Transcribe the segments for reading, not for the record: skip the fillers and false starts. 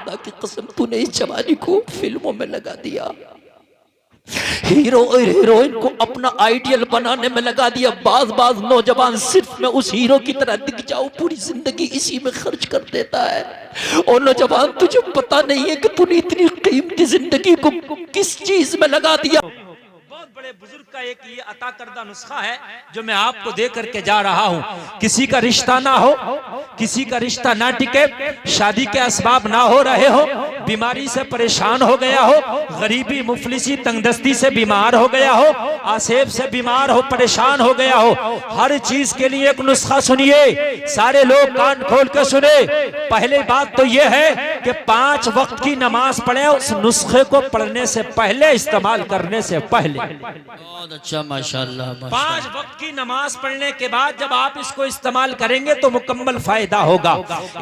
खुदा की कसम तूने इस जवानी को फिल्मों में लगा दिया, हीरो और हीरोइन को अपना आइडियल बनाने में लगा दिया। बाज नौजवान सिर्फ मैं उस हीरो की तरह दिख जाऊं, पूरी जिंदगी इसी में खर्च कर देता है। और नौजवान तुझे पता नहीं है कि तूने इतनी कीमती जिंदगी को किस चीज में लगा दिया। बहुत बड़े बुजुर्ग का एक ये अता करदा नुस्खा है जो मैं आपको दे करके जा रहा हूँ। किसी का रिश्ता ना हो, किसी का रिश्ता ना टिके, शादी के असबाब ना हो रहे हो, बीमारी से परेशान हो गया हो, गरीबी मुफलिसी तंगदस्ती से बीमार हो गया हो, आसेब से बीमार हो, परेशान हो गया हो, हर चीज के लिए एक नुस्खा सुनिए। सारे लोग कान खोल के सुने। पहले बात तो यह है कि 5 वक्त की नमाज पढ़े, उस नुस्खे को पढ़ने से पहले, इस्तेमाल करने से पहले। बहुत अच्छा, माशाल्लाह। 5 वक्त की नमाज पढ़ने के बाद जब आप इसको इस्तेमाल करेंगे तो मुकम्मल फायदा होगा।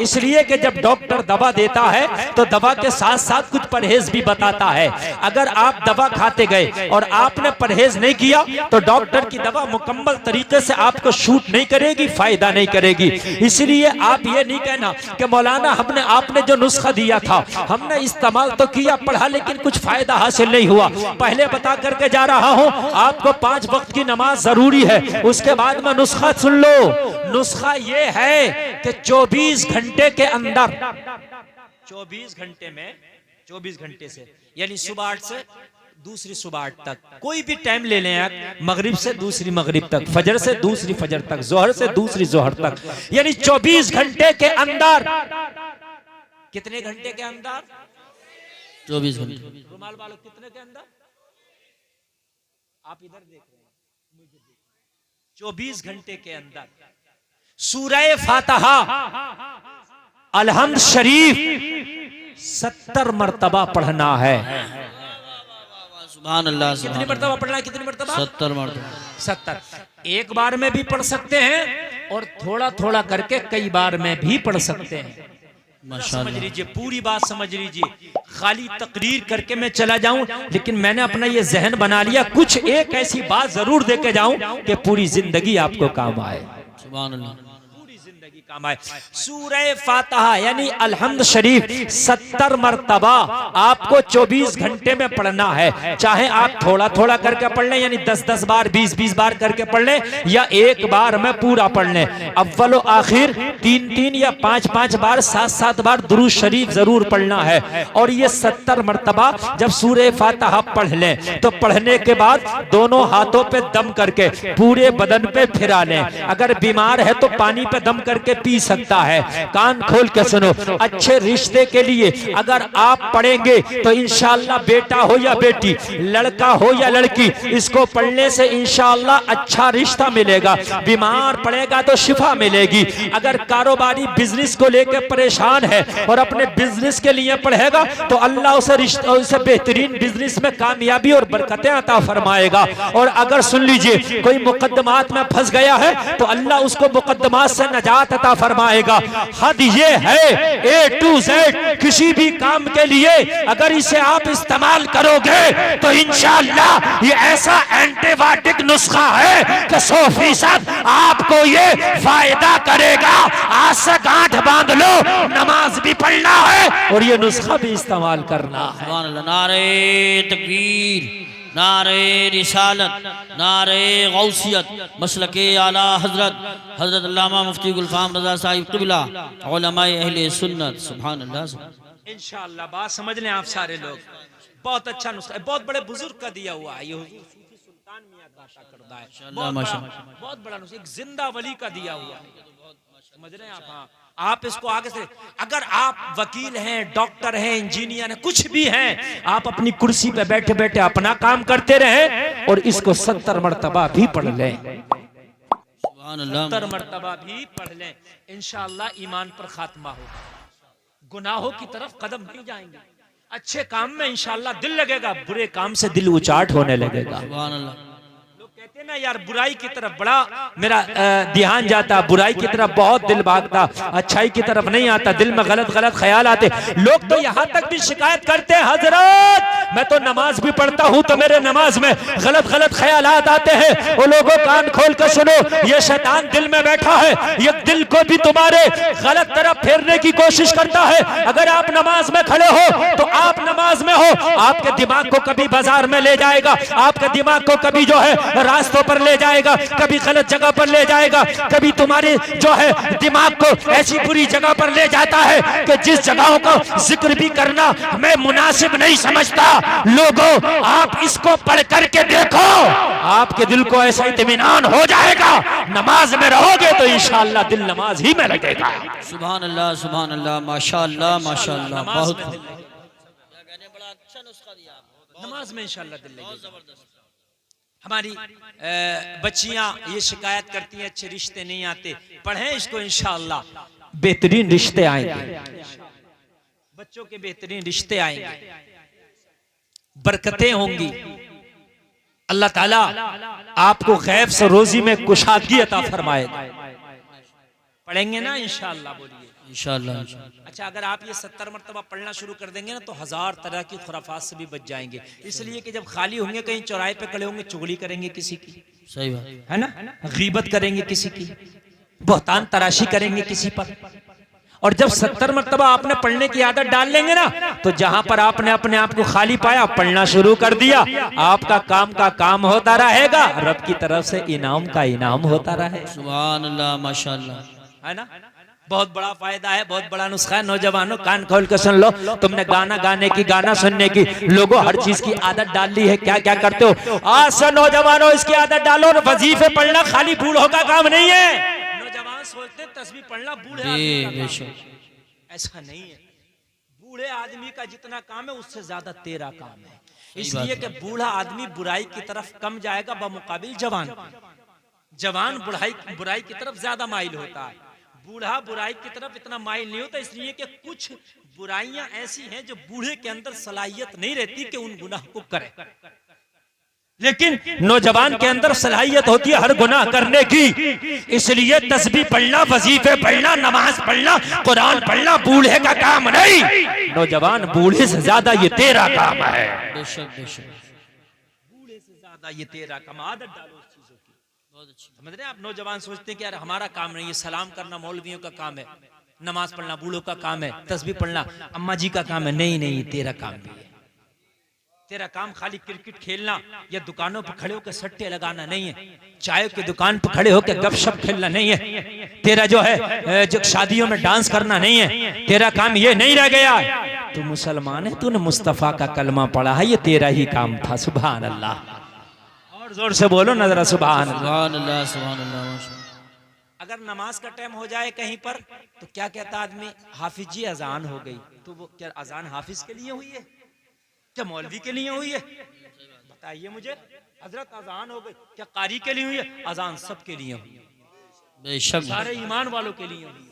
इसलिए कि जब डॉक्टर दवा देता है तो दवा के साथ साथ कुछ परहेज भी बताता है। अगर आप दवा खाते गए और आपने परहेज नहीं किया तो डॉक्टर की दवा मुकम्मल तरीके से आपको शूट नहीं करेगी, फायदा नहीं करेगी। इसलिए आप ये नहीं कहना कि मौलाना हमने आपने जो नुस्खा दिया था हमने इस्तेमाल तो किया, पढ़ा, लेकिन कुछ फायदा हासिल नहीं हुआ। पहले बता करके जा रहा हूं आपको 5 वक्त की नमाज जरूरी है। उसके बाद में नुस्खा सुन लो। नुस्खा ये है कि 24 घंटे के अंदर, 24 घंटे में, 24 घंटे से यानी सुबह 8 से दूसरी सुबह 8 तक, कोई भी टाइम ले लें आप, मगरिब से दूसरी मगरिब तक, फजर से दूसरी फजर तक, जोहर से दूसरी जोहर तक, यानी 24 घंटे के अंदर। कितने घंटे के अंदर? 24 घंटे। रुमाल वालों कितने के अंदर? आप इधर देख रहे हैं, मुझे देख। 24 घंटे के अंदर सूरह फातिहा, अलहम्द शरीफ 70 मरतबा पढ़ना है। सुभान अल्लाह। कितनी मरतबा पढ़ना है? कितनी मरतबा? 70 मरतबा। 70। एक बार में भी पढ़ सकते हैं और थोड़ा थोड़ा करके कई बार में भी पढ़ सकते हैं। समझ लीजिए, पूरी बात समझ लीजिए। खाली तकरीर करके मैं चला जाऊं, लेकिन मैंने अपना ये जहन बना लिया कुछ एक ऐसी बात जरूर दे के जाऊं कि पूरी जिंदगी आपको काम आए। सुभान अल्लाह। पूरी जिंदगी काम आए। सूरह फातिहा यानी अलहम्द शरीफ 70 मरतबा आपको 24 घंटे में पढ़ना है। चाहे आप थोड़ा थोड़ा करके पढ़ लें, यानी 10-10 बार, 20-20 बार करके पढ़ लें, या एक बार में पूरा पढ़ लें। अव्वल और आखिर 3-3 या 5-5 बार, 7-7 बार दुरूद शरीफ जरूर पढ़ना है। और ये 70 मरतबा जब सूरह फातिहा पढ़ लें तो पढ़ने के बाद दोनों हाथों पे दम करके पूरे बदन पे फिरा लें। अगर बीमार है तो पानी पे दम करके पी सकता है। कान खोल के सुनो। अच्छे रिश्ते के लिए अगर आप पढ़ेंगे तो इंशाअल्लाह, बेटा हो या बेटी, लड़का हो या लड़की, इसको पढ़ने से इंशाअल्लाह अच्छा रिश्ता मिलेगा। बीमार पड़ेगा तो शिफा मिलेगी। अगर कारोबारी बिजनेस को लेकर परेशान है और अपने बिजनेस के लिए पढ़ेगा तो अल्लाह उसे बेहतरीन बिजनेस में कामयाबी और बरकतें अता फरमाएगा। और अगर सुन लीजिए कोई मुकद्दमात में फंस गया है तो अल्लाह उसको मुकद्दमात से नजात अता फरमाएगा। हद ये है A to Z किसी भी काम के लिए अगर इसे आप इस्तेमाल करोगे तो इंशाअल्लाह ये ऐसा एंटीबायोटिक नुस्खा है कि 100% आपको ये फायदा करेगा। आज से गांठ बांध लो, नमाज भी पढ़ना है और ये नुस्खा भी इस्तेमाल करना है। सुभान अल्लाह। नारे तकबीर, नारे रिसालत, नारे गौसियत, मसलके आला हजरत हजरत अल्लामा मुफ्ती गुलफाम रजा साहिब क़िबला, उलमाए अहले सुन्नत। सुभान अल्लाह। इंशाअल्लाह बात समझ लें आप सारे लोग। बहुत अच्छा नुस्खा है, बहुत बड़े बुजुर्ग का दिया हुआ है। ये सूफी सुल्तान मियां दाता करदा है। बहुत बड़ा नुस्खा, एक जिंदा वली का दिया हुआ है। समझ रहे हैं आप? हाँ, आप इसको आगे से, अगर आप वकील हैं, डॉक्टर हैं, इंजीनियर हैं, कुछ भी हैं, आप अपनी कुर्सी पे बैठे बैठे अपना काम करते रहें और इसको 70 मरतबा भी पढ़ लें। 70 मरतबा भी पढ़ लें, इंशाअल्लाह ईमान पर खात्मा होगा। गुनाहों की तरफ कदम नहीं जाएंगे। अच्छे काम में इंशाअल्लाह दिल लगेगा, बुरे काम से दिल उचाट होने लगेगा। सुभान अल्लाह। लोग कहते ना यार, बुराई की तरफ बड़ा मेरा ध्यान जाता, बुराई की तरफ बहुत दिल भागता, अच्छाई की तरफ नहीं आता, दिल में गलत गलत ख्याल आते। लोग तो यहाँ तक भी शिकायत करते हैं, हजरत मैं तो नमाज भी पढ़ता हूँ तो मेरे नमाज में गलत गलत ख्यालात आते हैं। वो लोगों कान खोल कर सुनो, ये शैतान दिल में बैठा है, ये दिल को भी तुम्हारे गलत तरफ फेरने की कोशिश करता है। अगर आप नमाज में खड़े हो तो आप नमाज में हो, आपके दिमाग को कभी बाजार में ले जाएगा, आपके दिमाग को कभी जो है रास्तों पर ले जाएगा, कभी गलत जगह पर ले जाएगा, कभी तुम्हारे जो है दिमाग को ऐसी बुरी जगह पर ले जाता है कि जिस जगहों का जिक्र भी करना मैं मुनासिब नहीं समझता। लोगों, आप इसको पढ़ करके देखो, आपके दिल को ऐसा इत्मीनान हो जाएगा, नमाज में रहोगे तो इंशाअल्लाह दिल नमाज ही में लगेगा। सुभान अल्लाह, सुभान अल्लाह, माशाअल्लाह, माशाअल्लाह। बहुत बड़ा अच्छा नुस्खा दिया आपने, नमाज में इंशाअल्लाह दिल लगेगा। हमारी बच्चियां ये शिकायत करती हैं अच्छे रिश्ते नहीं आते, पढ़ें इसको इंशाअल्लाह बेहतरीन रिश्ते आएंगे, बच्चों के बेहतरीन रिश्ते आएंगे, बरकतें होंगी, अल्लाह ताला आपको गैब से रोजी में कुशादगी अता फरमाएगा। पढ़ेंगे ना इंशाअल्लाह, बोलिए इंशाअल्लाह। अच्छा, अगर आप ये 70 मरतबा पढ़ना शुरू कर देंगे ना तो 1000 तरह की खुराफात से भी बच जाएंगे। इसलिए कि जब खाली होंगे, कहीं चौराहे पे खड़े होंगे, चुगली करेंगे किसी की, सही बात है ना, गीबत करेंगे किसी की, बहतान तराशी करेंगे किसी पर। और जब 70 मरतबा आपने पढ़ने की आदत डाल लेंगे ना, तो जहां पर आपने अपने आप को खाली पाया, पढ़ना शुरू कर दिया, आपका काम का काम होता रहेगा, रब की तरफ से इनाम का इनाम होता रहेगा। सुभान अल्लाह, माशाअल्लाह, है ना, बहुत बड़ा फायदा है, बहुत बड़ा नुस्खा है। नौजवानों कान खोल कर सुन लो, तुमने गाना गाने की, गाना सुनने की, लोगों हर चीज की आदत डाल ली है, क्या क्या करते हो? आज से नौजवानों इसकी आदत डालो। वजीफे पढ़ना खाली बूढ़ों का काम नहीं है। नौजवान सोचते तस्बीह पढ़ना बूढ़े आदमी का काम है, ऐसा नहीं है। बूढ़े आदमी का जितना काम है उससे ज्यादा तेरा काम है, इसलिए कि बूढ़ा आदमी बुराई की तरफ कम जाएगा बमुकाबिल जवान। जवान बुराई की तरफ ज्यादा माइल होता है, बूढ़ा बुराई की तरफ इतना माइल नहीं होता। इसलिए कि कुछ बुराइयां ऐसी हैं जो बूढ़े के अंदर सलाहियत नहीं रहती कि उन गुनाह को करे, लेकिन नौजवान के अंदर सलाहियत होती है हर गुनाह करने की। इसलिए तस्बीह पढ़ना, वजीफे पढ़ना, नमाज पढ़ना, कुरान पढ़ना बूढ़े का काम नहीं, नौजवान बूढ़े से ज्यादा ये तेरा काम है। बेशक बेशक, बूढ़े से ज्यादा ये तेरा काम। आदत डालो उस चीजों की, बहुत अच्छी। समझ रहे हैं आप? नौजवान सोचते हैं कि यार हमारा काम नहीं है, सलाम करना मौलवियों का काम है, नमाज पढ़ना बूढ़ों का काम है, तस्बीह पढ़ना अम्मा जी का काम है। नहीं नहीं, तेरा काम भी है। तेरा काम खाली क्रिकेट खेलना या दुकानों पर खड़े होकर सट्टे लगाना नहीं है, चाय की दुकान पर खड़े होकर गपशप खेलना नहीं है, तेरा जो है जो शादियों में डांस करना नहीं है, तेरा काम ये नहीं रह गया। तू मुसलमान है, तूने मुस्तफा का कलमा पढ़ा है, ये तेरा ही काम था। सुभान अल्लाह, और जोर से बोलो ना जरा, सुभान अल्लाह, सुभान अल्लाह, सुभान अल्लाह। अगर नमाज का टाइम हो जाए कहीं पर तो क्या कहता आदमी, हाफिज जी अजान हो गई। तो वो क्या अजान हाफिज के लिए हुई है, क्या मौलवी के लिए हुई है? बताइए मुझे। हजरत अजान हो गई, क्या कारी के लिए हुई है? अजान सबके लिए हुई है, बेशक सारे ईमान वालों के लिए हुई है।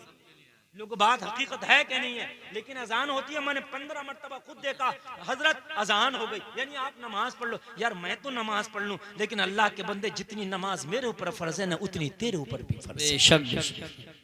लोग बात हकीकत है कि नहीं है, लेकिन अजान होती है। मैंने 15 मरतबा खुद देखा, हजरत अजान हो गई, यानी आप नमाज पढ़ लो। यार मैं तो नमाज पढ़ लूं, लेकिन अल्लाह के बंदे जितनी नमाज मेरे ऊपर फर्ज है ना, उतनी तेरे ऊपर भी फर्ज है। बेशक बेशक,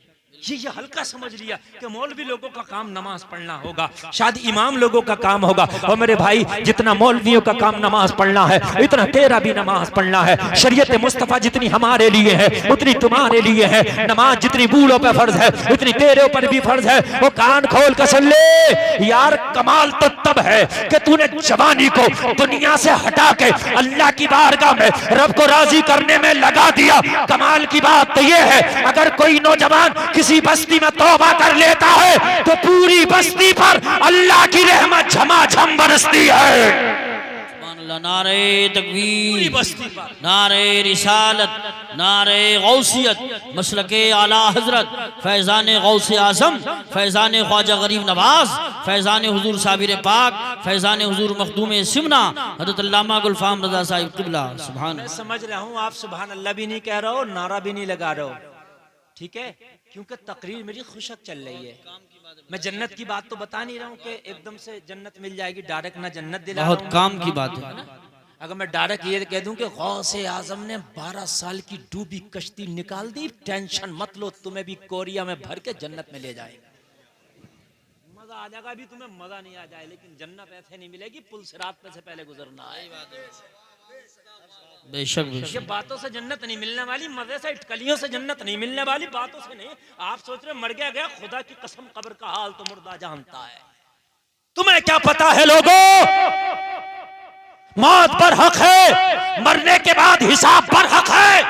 ये हल्का समझ लिया कि मौलवी लोगों का काम नमाज पढ़ना होगा, शायद इमाम लोगों का काम होगा। और मेरे भाई, जितना मौलवियों का काम नमाज पढ़ना है, इतना तेरा भी नमाज पढ़ना है। शरीयत मुस्तफा जितनी हमारे लिए है उतनी तुम्हारे लिए है। नमाज जितनी बूढ़ों पे फर्ज है उतनी तेरे ऊपर भी फर्ज है। वो कान खोल कर सुन ले यार, कमाल तो तब है कि तूने जवानी को दुनिया से हटा के अल्लाह की बारगाह में रब को राजी करने में लगा दिया। कमाल की बात तो ये है, अगर कोई नौजवान किसी बस्ती में तौबा कर लेता है तो पूरी बस्ती पर अल्लाह की रहमत झमाझम बरसती है। नारे तकबीर, नारे रिसालत, नारे गौसियत, मसलके आला हजरत, फैजान गौसे आजम, फैजान ख्वाजा गरीब नवाज, फैजान हुजूर साबिर पाक, फैजान हुजूर मखदूम सिमना हजरत अल्लामा गुलफाम रजा साहिब क़िबला। सुभान। मैं समझ रहा हूँ आप सुभान अल्लाह भी नहीं कह रहे हो, नारा भी नहीं लगा रहे हो, ठीक है, क्योंकि तकरीर मेरी खुशक चल रही है। मैं जन्नत की बात तो बता नहीं रहा हूँ कि एकदम से जन्नत मिल जाएगी, डायरेक्ट ना जन्नत दिला, बहुत काम की बात है। अगर मैं डायरेक्ट ये कह दूं कि गौसे आजम ने 12 साल की डूबी कश्ती निकाल दी, टेंशन मत लो, तुम्हें भी कोरिया में भर के जन्नत में ले जाएगा। मजा आ जाएगा, अभी तुम्हें मजा नहीं आ जाए, लेकिन जन्नत ऐसे नहीं मिलेगी, पुल सिरात पे से पहले गुजरना है। बेशक ये बेशक बातों से जन्नत नहीं मिलने वाली, मजे से इटकलियों से जन्नत नहीं मिलने वाली, बातों से नहीं। आप सोच रहे मर गया गया, खुदा की कसम कब्र का हाल तो मुर्दा जानता है। तुम्हें क्या पता है लोगों, मौत पर हक है, मरने के बाद हिसाब पर हक है।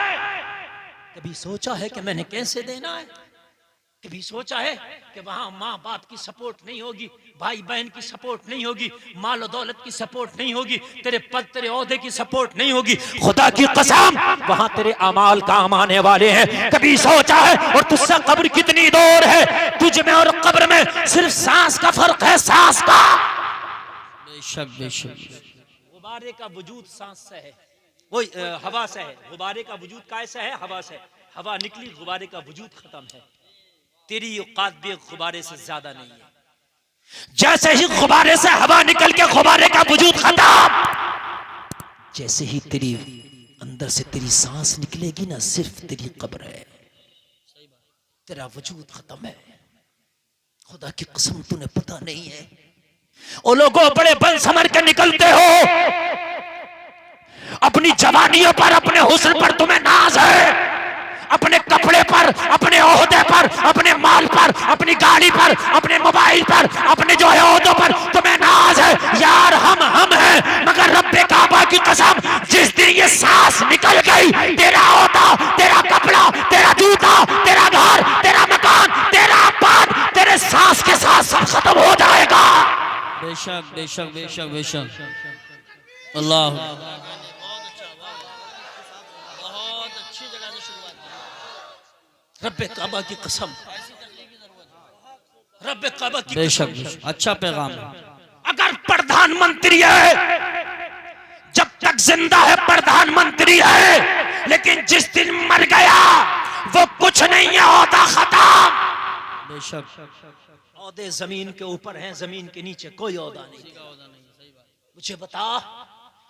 कभी सोचा है कि मैंने कैसे देना है? कभी सोचा है कि वहां माँ बाप की सपोर्ट नहीं होगी, भाई बहन की सपोर्ट नहीं होगी, माल दौलत की सपोर्ट नहीं होगी, तेरे पद तेरे ओहदे की सपोर्ट नहीं होगी? खुदा की कसम वहां तेरे अमाल काम आने वाले हैं। कभी सोचा है? और तुझसे कब्र कितनी दूर है? तुझ में और कब्र में सिर्फ सांस का फर्क है, सांस का। बेशक बेशक गुब्बारे का वजूद सांस से है, वो हवा से है। गुब्बारे का वजूद कैसे है? हवा से। हवा निकली, गुब्बारे का वजूद खत्म है। तेरी औकात भी गुब्बारे से ज्यादा नहीं है। जैसे ही गुब्बारे से हवा निकल के गुब्बारे का वजूद खत्म, जैसे ही तेरी अंदर से तेरी सांस निकलेगी ना, सिर्फ तेरी कब्र है, तेरा वजूद खत्म है। खुदा की कसम तूने पता नहीं है। ओ लोगों, बड़े बन समझ के निकलते हो, अपनी जवानियों पर, अपने हुस्न पर तुम्हें नाज है, अपने कपड़े पर, अपने ओहदे पर, अपने माल पर, अपनी गाड़ी पर, अपने मोबाइल पर, अपने जो है ओहदों पर तुम्हें नाज है। यार हम हैं, मगर रब्बे काबा की कसम, जिस दिन ये सांस निकल गई, तेरा ओहदा, तेरा कपड़ा, तेरा जूता, तेरा घर, तेरा मकान, तेरा बात, तेरे सांस के साथ सब खत्म हो जाएगा। बेशक बेशक बेशक बेशक। अल्लाह रब्बे काबा की कसम, रब्बे काबा की बेशक कसम। बेशक अच्छा पैगाम है। अगर प्रधानमंत्री है, जब तक जिंदा है प्रधानमंत्री है, लेकिन जिस दिन मर गया वो कुछ नहीं है, ओहदा खत्म। बेशक ओहदे जमीन के ऊपर हैं, जमीन के नीचे कोई ओहदा नहीं। मुझे बता,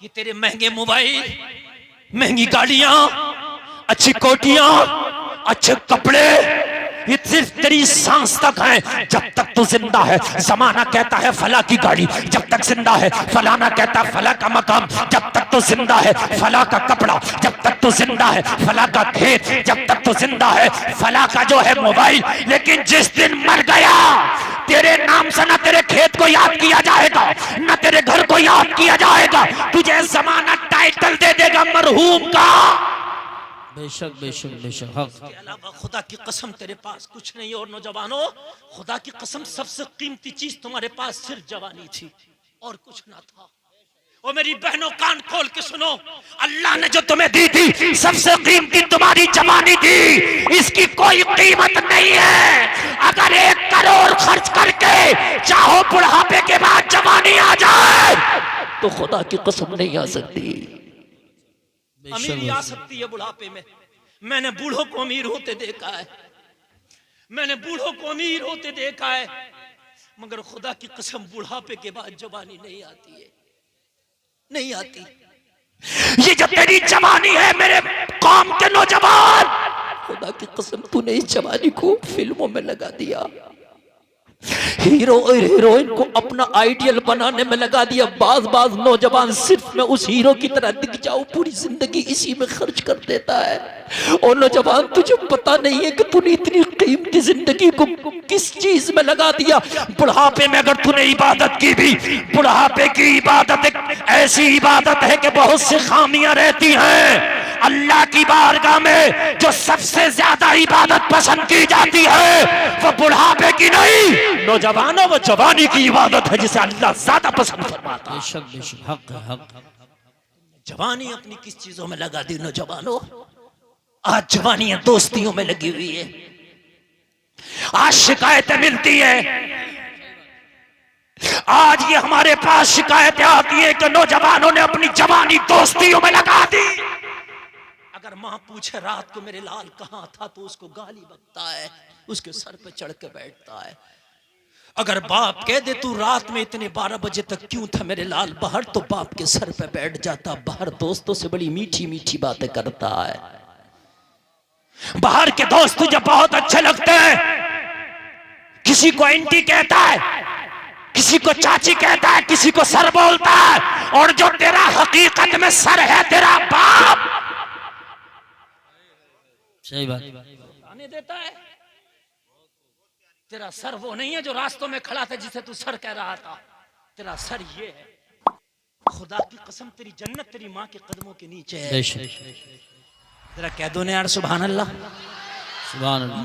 ये तेरे महंगे मोबाइल, महंगी गाड़ियां, अच्छी कोटियां, अच्छे कपड़े, ये सिर्फ तेरी सांस तक है। जब तक तू जिंदा है, जमाना कहता है फला की गाड़ी, जब तक जिंदा है फलाना कहता है फला का मकाम, जब तक तू जिंदा है फला का कपड़ा, जब तक तू जिंदा है फला का खेत, जब तक तू जिंदा है फला का जो है मोबाइल। लेकिन जिस दिन मर गया, तेरे नाम से न तेरे खेत को याद किया जाएगा, न तेरे घर को याद किया जाएगा, तुझे जमाना टाइटल दे देगा मरहूम का। बेशक बेशक बेशक हक। के अलावा खुदा की कसम तेरे पास कुछ नहीं। और नौजवानों, खुदा की कसम सबसे कीमती चीज तुम्हारे पास सिर्फ जवानी थी और कुछ ना था। और मेरी बहनों, कान खोल के सुनो, अल्लाह ने जो तुम्हें दी थी सबसे कीमती तुम्हारी जवानी थी, इसकी कोई कीमत नहीं है। अगर 1 करोड़ खर्च करके चाहो बुढ़ापे के बाद जवानी आ जाए, तो खुदा की कसम नहीं आ सकती। अमीरी आ सकती है बुढ़ापे में। मैंने बूढ़ों को अमीर होते देखा है, मैंने बूढ़ों को अमीर होते देखा है, मगर खुदा की कसम बुढ़ापे के बाद जवानी नहीं आती है, नहीं आती। ये जो तेरी जवानी है मेरे कौम के नौजवान, खुदा की कसम तूने इस जवानी को फिल्मों में लगा दिया, हीरो और हीरोइन को अपना आइडियल बनाने में लगा दिया। बाज नौजवान सिर्फ मैं उस हीरो की तरह दिख जाऊं, पूरी जिंदगी इसी में खर्च कर देता है। और नौजवान, तुझे पता नहीं है कि तूने इतनी कीमती जिंदगी को किस चीज में लगा दिया। बुढ़ापे में अगर तूने इबादत की भी, बुढ़ापे की इबादत एक ऐसी इबादत है कि बहुत सी खामियां रहती हैं। अल्लाह की बारगाह में जो सबसे ज्यादा इबादत पसंद की जाती है वो बुढ़ापे की नहीं, नौजवानों, वो जवानी की इबादत है जिसे अल्लाह ज्यादा पसंद फरमाता है। बेशक बेशक हक है हक। जवानी अपनी किस चीजों में लगा दी नौजवानों? आज जवानियां दोस्तियों में लगी हुई है, आज शिकायतें मिलती है, आज ये हमारे पास शिकायतें आती है कि नौजवानों ने अपनी जवानी दोस्तियों में लगा दी। अगर मां पूछे रात को मेरे लाल कहां था, तो उसको गाली बकता है, उसके सर पे चढ़ के बैठता है। अगर बाप कह दे तू रात में इतने 12 बजे तक क्यों था मेरे लाल बाहर, तो बाप के सर पे बैठ जाता, बाहर दोस्तों से बड़ी मीठी मीठी बातें करता है। बाहर के दोस्त तुझे बहुत अच्छे लगते हैं, किसी को आंटी कहता है, किसी को चाची कहता है, किसी को सर बोलता है, और जो तेरा हकीकत में सर है तेरा बाप। सही बात। आने देता है, तेरा सर वो नहीं है जो रास्तों में खड़ा था जिसे तू सर कह रहा था, तेरा सर ये है। खुदा की कसम तेरी जन्नत तेरी माँ के कदमों के नीचे है। जरा कह दो ना यार सुभान अल्लाह। सुभान अल्लाह।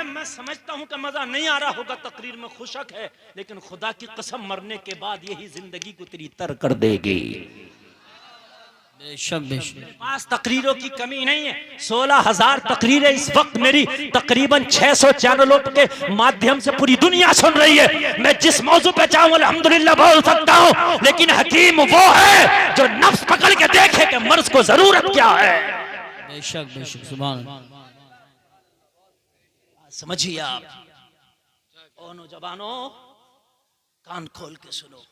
मैं समझता हूं कि मजा नहीं आ रहा होगा, तकरीर में खुशक है, लेकिन खुदा की कसम मरने के बाद यही जिंदगी को तेरी तर कर देगी। बेशक बेशक। पास तकरीरों की कमी नहीं है, 16,000 तकरीरें इस वक्त मेरी तकरीबन 600 चैनलों के माध्यम से पूरी दुनिया सुन रही है। मैं जिस मौजू पे चाहूं अल्हम्दुलिल्लाह बोल सकता हूं, लेकिन हकीम वो है जो नफ्स पकड़ के देखे कि मर्ज को जरूरत क्या है। बेशक बेशक। सुभान अल्लाह। समझिए आप। ओ नौजवानों, कान खोल के सुनो,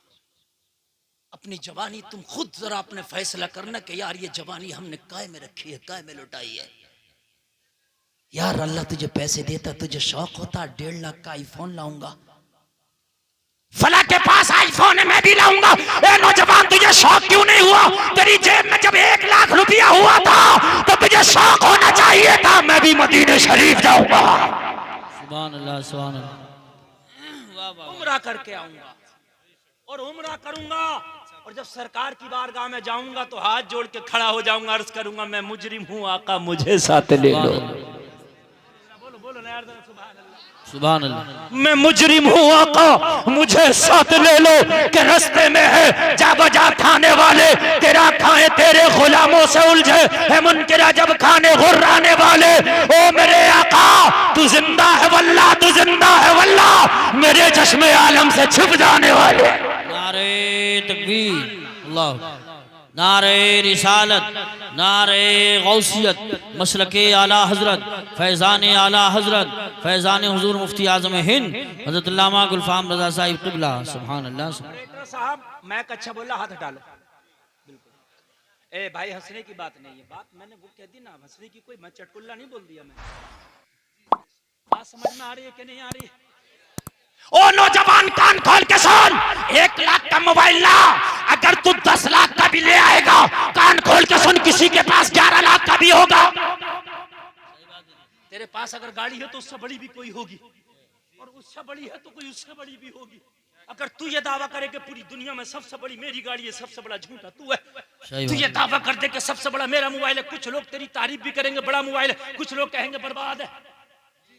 अपनी जवानी तुम खुद जरा अपने फैसला करना कि यार ये जवानी हमने काय में रखी है, काय में लुटाई है। यार अल्लाह तुझे पैसे देता, तुझे शौक होता 1.5 लाख का आईफोन लाऊंगा, फला के पास आईफोन है मैं भी लाऊंगा। ए नौजवान, तुझे शौक क्यों नहीं हुआ? तेरी जेब में जब 1 लाख रुपया हुआ था तो तुझे शौक होना चाहिए था मैं भी मदीने शरीफ जाऊंगा, सुभान अल्लाह सुभान अल्लाह। उम्रा करके आऊंगा और उम्रा करूंगा, और जब सरकार की बारगाह में जाऊंगा तो हाथ जोड़ के खड़ा हो जाऊंगा, अर्ज करूंगा मैं मुजरिम हूं आका मुझे साथ ले लो। बोलो बोलो ना यार, सुभान अल्लाह। सुभान अल्लाह। मैं मुजरिम हूं आका मुझे साथ ले लो, के रास्ते में है जा बजा खाने वाले, तेरा खाए तेरे गुलामों से उलझे है मुनकिरा जब खाने गुर्राने वाले। ओ मेरे आका तू जिंदा है वल्लाह, तू जिंदा है वल्लाह, मेरे चश्मे आलम से छुप जाने वाले। नारे तकबीर अल्लाह, नारे रिसालत, नारे गौसियत, मसलके आला हजरत, फैज़ान आला हजरत, फैज़ान हुजूर मुफ्ती आज़म हिंद हजरत अल्लामा गुलफाम रज़ा साहिब क़िबला। सुभान अल्लाह। साहब मैं अच्छा बोला, हाथ हटा लो। बिल्कुल ए भाई, हंसने की बात नहीं है, बात मैंने वो कह दी ना, हंसने की कोई, मैं चटकुल्ला नहीं बोल दिया। मैं बात समझ में आ रही है कि नहीं आ रही है? ओ नौजवान कान खोल के सुन, 1 लाख का मोबाइल ला, अगर तू 10 लाख का भी ले आएगा, कान खोल के सुन, किसी के पास 11 लाख का भी होगा। तेरे पास अगर गाड़ी है तो उससे बड़ी भी कोई होगी, और उससे बड़ी है तो कोई उससे बड़ी भी होगी। अगर तू ये दावा करे कि पूरी दुनिया में सबसे बड़ी मेरी गाड़ी है, सबसे बड़ा झूठा तू है। तू ये दावा कर दे कि सबसे बड़ा मेरा मोबाइल है, कुछ लोग तेरी तारीफ भी करेंगे बड़ा मोबाइल है, कुछ लोग कहेंगे बर्बाद है,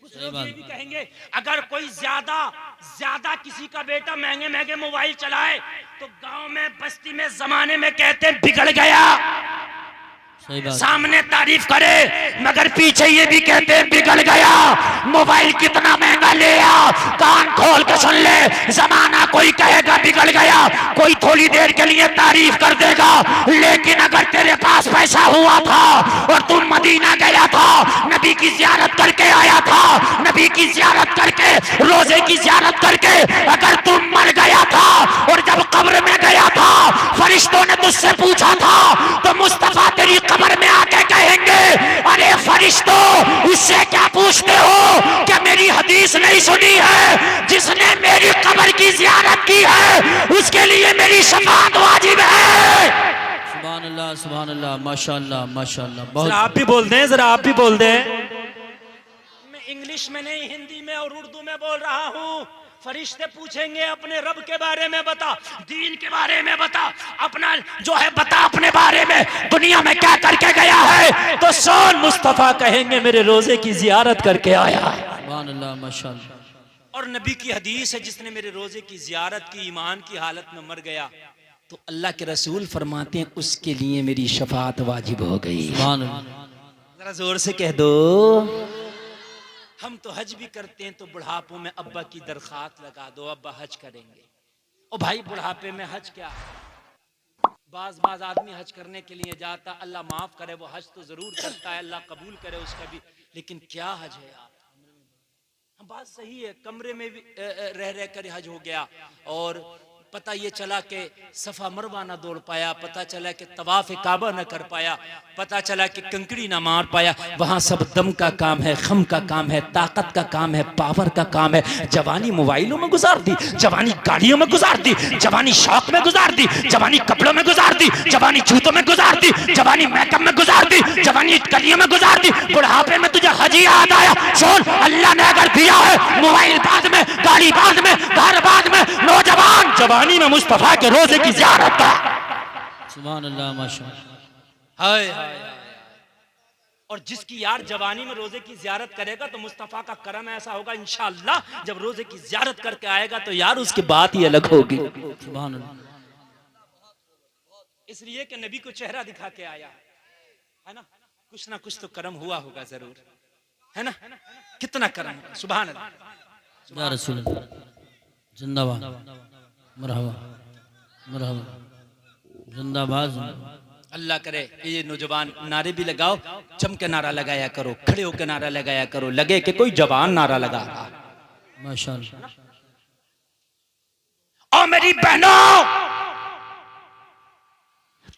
कुछ लोग ये भी कहेंगे। अगर कोई ज्यादा किसी का बेटा महंगे महंगे मोबाइल चलाए तो गांव में बस्ती में जमाने में कहते हैं बिगड़ गया, सामने तारीफ करे मगर पीछे ये भी कहते हैं बिगड़ गया। मोबाइल कितना महंगा ले आ, कान खोल के सुन ले, जमाना कोई कहेगा बिगड़ गया, कोई थोड़ी देर के लिए तारीफ कर देगा, लेकिन अगर तेरे पास पैसा हुआ था और तुम मदीना गया था, नबी की जियारत करके आया था, नबी की जियारत करके रोजे की जियारत करके अगर तुम मर गया था और जब कब्र में गया था फरिश्तों ने तुझसे पूछा था तो मुस्तफा तेरी कब्र में आके कहेंगे अरे फरिश्तों इससे क्या पूछते हो, क्या मेरी हदीस नहीं सुनी है? जिसने मेरी कब्र की जियारत की है उसके लिए मेरी शफाअत वाजिब है। सुभान अल्लाह सुभान अल्लाह, माशाअल्लाह माशाअल्लाह। बहुत आप भी बोल दें, जरा आप भी बोल दें। मैं इंग्लिश में नहीं हिंदी में और उर्दू में बोल रहा हूँ। फरिश्ते पूछेंगे अपने रब के बारे में बता, दीन के बारे में बता, अपना जो है बता अपने बारे में, दुनिया में क्या करके गया है, तो सोन मुस्तफा कहेंगे मेरे रोजे की जियारत करके आया। सुभान अल्लाह माशाअल्लाह। और नबी की हदीस है जिसने मेरे रोजे की जियारत की ईमान की हालत में मर गया तो अल्लाह के रसूल फरमाते हैं उसके लिए मेरी शफाअत वाजिब हो गई। सुभान अल्लाह। जरा जोर से कह दो। हम तो हज भी करते हैं तो बुढ़ापों में अब्बा की दरखास्त लगा दो, अब्बा हज करेंगे। ओ भाई बुढ़ापे में हज क्या है? बाज आदमी हज करने के लिए जाता, अल्लाह माफ करे वो हज तो जरूर करता है, अल्लाह कबूल करे उसका भी, लेकिन क्या हज है आप? बात सही है, कमरे में भी रह रह कर हज हो गया और पता ये चला कि सफा मरवा ना दौड़ पाया, पता चला कि तवाफ काबा ना कर पाया, पता चला कि कंकड़ी ना मार पाया। वहां सब दम का काम है, खम का काम है, ताकत का काम है, पावर का काम है। जवानी मोबाइलों में गुजार दी, जवानी गाड़ियों में गुजार दी, जवानी शौक में गुजार दी, जवानी कपड़ों में गुजार दी, जवानी जूतों में गुजार दी, जवानी मेकअप में गुजार दी, जवानी कलियों में गुजार दी। बुढ़ापे में तुझे हजी याद आया, सुन अल्लाह ने अगर दिया है मोबाइल बाद में, गाड़ी बाद में, घर बाद में, नौजवान जवानी में मुस्तफा के रोजे की ज़ियारत का। सुभान अल्लाह माशाअल्लाह। हाय और जिसकी यार जवानी में रोजे की ज़ियारत करेगा तो मुस्तफा का करम ऐसा होगा इंशाअल्लाह, जब रोजे की ज़ियारत करके आएगा तो यार उसकी बात ही अलग होगी। सुभान अल्लाह। इसलिए कि नबी को चेहरा दिखा के आया है ना, कुछ ना कुछ तो करम हुआ होगा जरूर, है ना, कितना करम होगा। सुभान अल्लाह। या रसूल अल्लाह, जिंदाबाद, मरहबा मरहबा, जिंदाबाद। अल्लाह करे ये नौजवान नारे भी लगाओ, जम के नारा लगाया करो, खड़े होकर नारा लगाया करो, लगे कि कोई जवान नारा लगा रहा। माशाअल्लाह। और मेरी बहनों,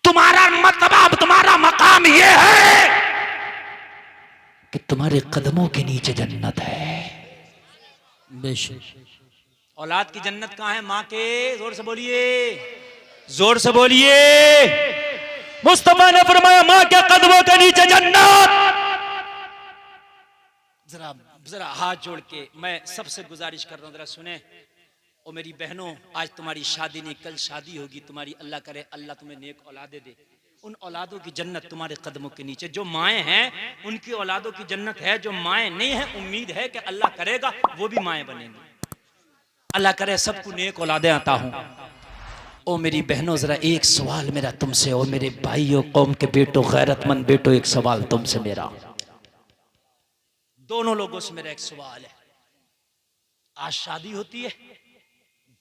तुम्हारा मतलब, तुम्हारा मकाम ये है कि तुम्हारे कदमों के नीचे जन्नत है। बेशक। औलाद की जन्नत कहाँ है? माँ के। जोर से बोलिए, जोर से बोलिए। मुस्तफा ने फरमाया माँ के कदमों के नीचे जन्नत। जरा जरा हाथ जोड़ के मैं सबसे गुजारिश कर रहा हूँ, जरा सुने। और मेरी बहनों, आज तुम्हारी शादी नहीं, कल शादी होगी तुम्हारी। अल्लाह करे अल्लाह तुम्हें नेक औलादे दे। उन औलादों की जन्नत तुम्हारे कदमों के नीचे। जो माएँ हैं उनकी औलादों की जन्नत है, जो माएँ नहीं है उम्मीद है कि अल्लाह करेगा वो भी माएँ बनेंगी। अल्लाह करे सबको नेक औलादे आता हूँ। ओ मेरी बहनों, जरा एक सवाल मेरा तुमसे, और मेरे भाइयों, कौम के बेटों, गैरतमंद बेटों, एक सवाल तुमसे मेरा, दोनों लोगों से मेरा एक सवाल है। आज शादी होती है,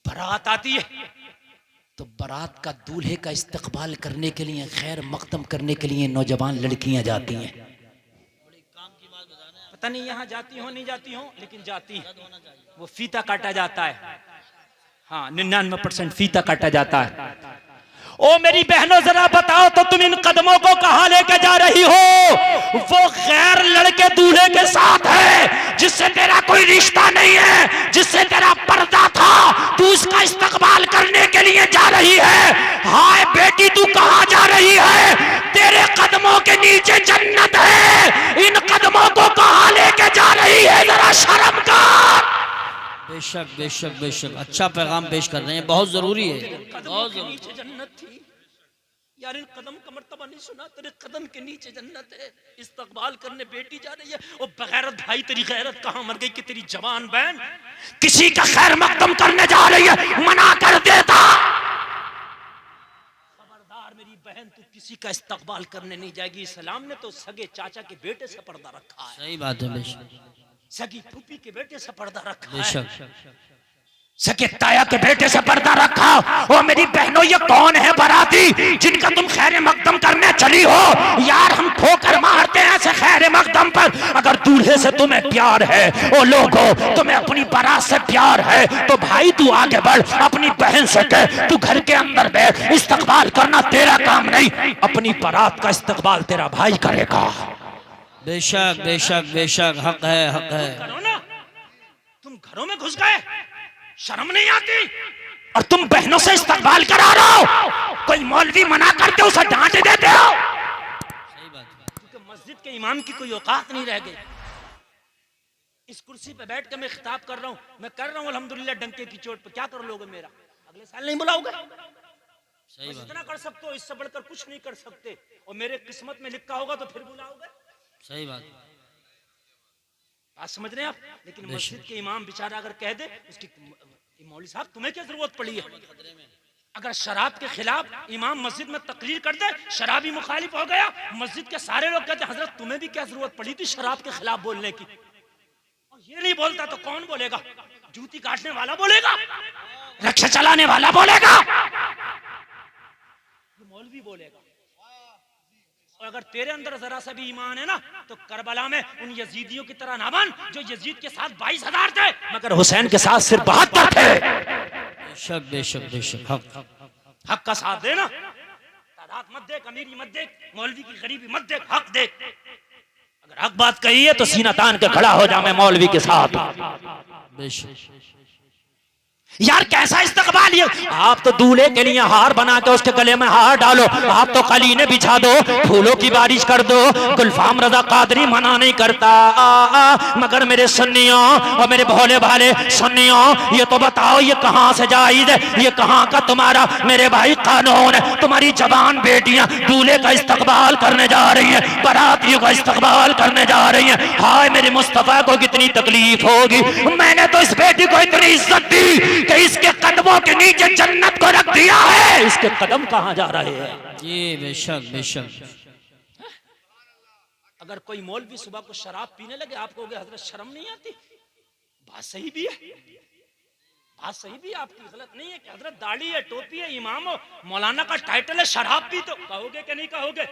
बारात आती है, तो बारात का दूल्हे का इस्तकबाल करने के लिए, खैर मकदम करने के लिए नौजवान लड़कियां जाती हैं। पता नहीं यहाँ जाती हो नहीं जाती हो, लेकिन जाती है। वो फीता काटा जाता है, हाँ 99% फीता काटा जाता है। ओ मेरी बहनों, जरा बताओ तो तुम इन कदमों को कहां लेके जा रही हो? वो गैर लड़के दूल्हे के साथ है जिससे तेरा कोई रिश्ता नहीं है, जिससे तेरा पर्दा था, तू उसका इस्तकबाल करने के लिए जा रही है। हाय बेटी, तू कहां जा रही है? तेरे कदमों के नीचे जन्नत है, इन कदमों को कहां लेके जा रही है? जरा शर्म कर। बेशक बेशक बेशक, अच्छा पैगाम पेश कर रहे हैं, बहुत जरूरी है, बहुत जरूरी। नीचे जन्नत थी यार, इन कदम का मर्तबा नहीं सुना? तेरे कदम के नीचे जन्नत है, इस्तकबाल करने बेटी जा रही है। और बगैरत भाई, तेरी गैरत कहां मर गई कि तेरी जवान बहन किसी का खैर मकदम करने जा रही है, मना कर देता। खबरदार मेरी बहन, तू किसी का इस्तकबाल करने नहीं जाएगी। इस्लाम ने तो सगे चाचा के बेटे से पर्दा रखा है, सही बात है। बेशक सगी फूफी के बेटे से पर्दा रखा है, बेशक, सके ताया के बेटे से पर्दा रखा। और मेरी बहनों, ये कौन है बाराती जिनका तुम खैर मकदम करने चली हो? यार हम ठोकर मारते हैं ऐसे खैर मकदम पर। अगर दूल्हे से तुम्हें प्यार है, ओ लोगों तुम्हें अपनी बारात से प्यार है, तो भाई तू आगे बढ़, अपनी बहन से कह तू घर के अंदर बैठ। इस्तकबाल करना तेरा काम नहीं, अपनी बारात का इस्तकबाल तेरा भाई करेगा। बेशक बेशक बेशक, हक है, हक है। करो ना, तुम घरों में घुस गए, शर्म नहीं आती? और तुम बहनों से इस्तकबाल करा रहे हो, कोई मौलवी मना करते उसे डांट देते हो। सही बात है। क्योंकि मस्जिद के इमाम की कोई औकात नहीं रह गई। इस कुर्सी पे बैठ के मैं खिताब कर रहा हूँ, मैं कर रहा हूँ अल्हम्दुलिल्लाह डंके की चोट पे। क्या कर लोगे मेरा? अगले साल नहीं बुलाओगे? सही बात, इतना कर सकते हो, इससे बढ़कर कुछ नहीं कर सकते। और मेरे किस्मत में लिखा होगा तो फिर बुलाओगे। सही बात। बात समझ रहे हैं आप? लेकिन मस्जिद के इमाम बेचारा अगर कह दे उसकी, मौलवी साहब तुम्हें क्या जरूरत पड़ी है? अगर शराब के खिलाफ इमाम मस्जिद में तकरीर कर दे, शराबी मुखालिफ हो गया, मस्जिद के सारे लोग कहते हैं हजरत तुम्हें भी क्या जरूरत पड़ी थी शराब के खिलाफ बोलने की? और ये नहीं बोलता तो कौन बोलेगा? जूती काटने वाला बोलेगा, रिक्शा चलाने वाला बोलेगा, मौलवी बोलेगा। और अगर तेरे अंदर जरा सा भी ईमान है ना तो करबला में उन यजीदियों की तरह ना बन जो यजीद के साथ 22,000 थे मगर हुसैन के साथ सिर्फ 72 थे। बेशक बेशक बेशक हक हक का साथ देना, तादाद मत देख, अमीरी मत देख, मौलवी की गरीबी मत देख, हक देख। अगर हक बात कही है तो सीना तान के खड़ा हो जा मैं मौलवी के साथ। बेशक यार कैसा इस्तकबाल ये, आप तो दूल्हे के लिए हार बना के उसके गले में हार डालो, आप तो कलीने बिछा दो, फूलों की बारिश कर दो। गुलफाम रजा कादरी मना नहीं करता, मगर मेरे सुन्नियों और मेरे भोले भाले सुन्नियों, ये तो बताओ ये कहां से जायज है, ये कहां का तुम्हारा मेरे भाई कानून है? तुम्हारी जवान बेटियां दूल्हे का इस्तकबाल करने जा रही है, बारातियों का इस्तकबाल करने जा रही है। हाय मेरे मुस्तफा को कितनी तकलीफ होगी। मैंने तो इस बेटी को इतनी इज्जत दी कि इसके कदमों के नीचे जन्नत को रख दिया है। इसके कदम कहां जा रहे हैं? जी बेशक बेशक। अगर कोई मौलवी सुबह को शराब पीने लगे आप कहोगे हजरत शर्म नहीं आती? बात सही भी है, बात सही भी है, आपकी गलत नहीं है कि हजरत दाढ़ी है, टोपी है, इमाम हो, मौलाना का टाइटल है, शराब पी, तो कहोगे कि नहीं कहोगे?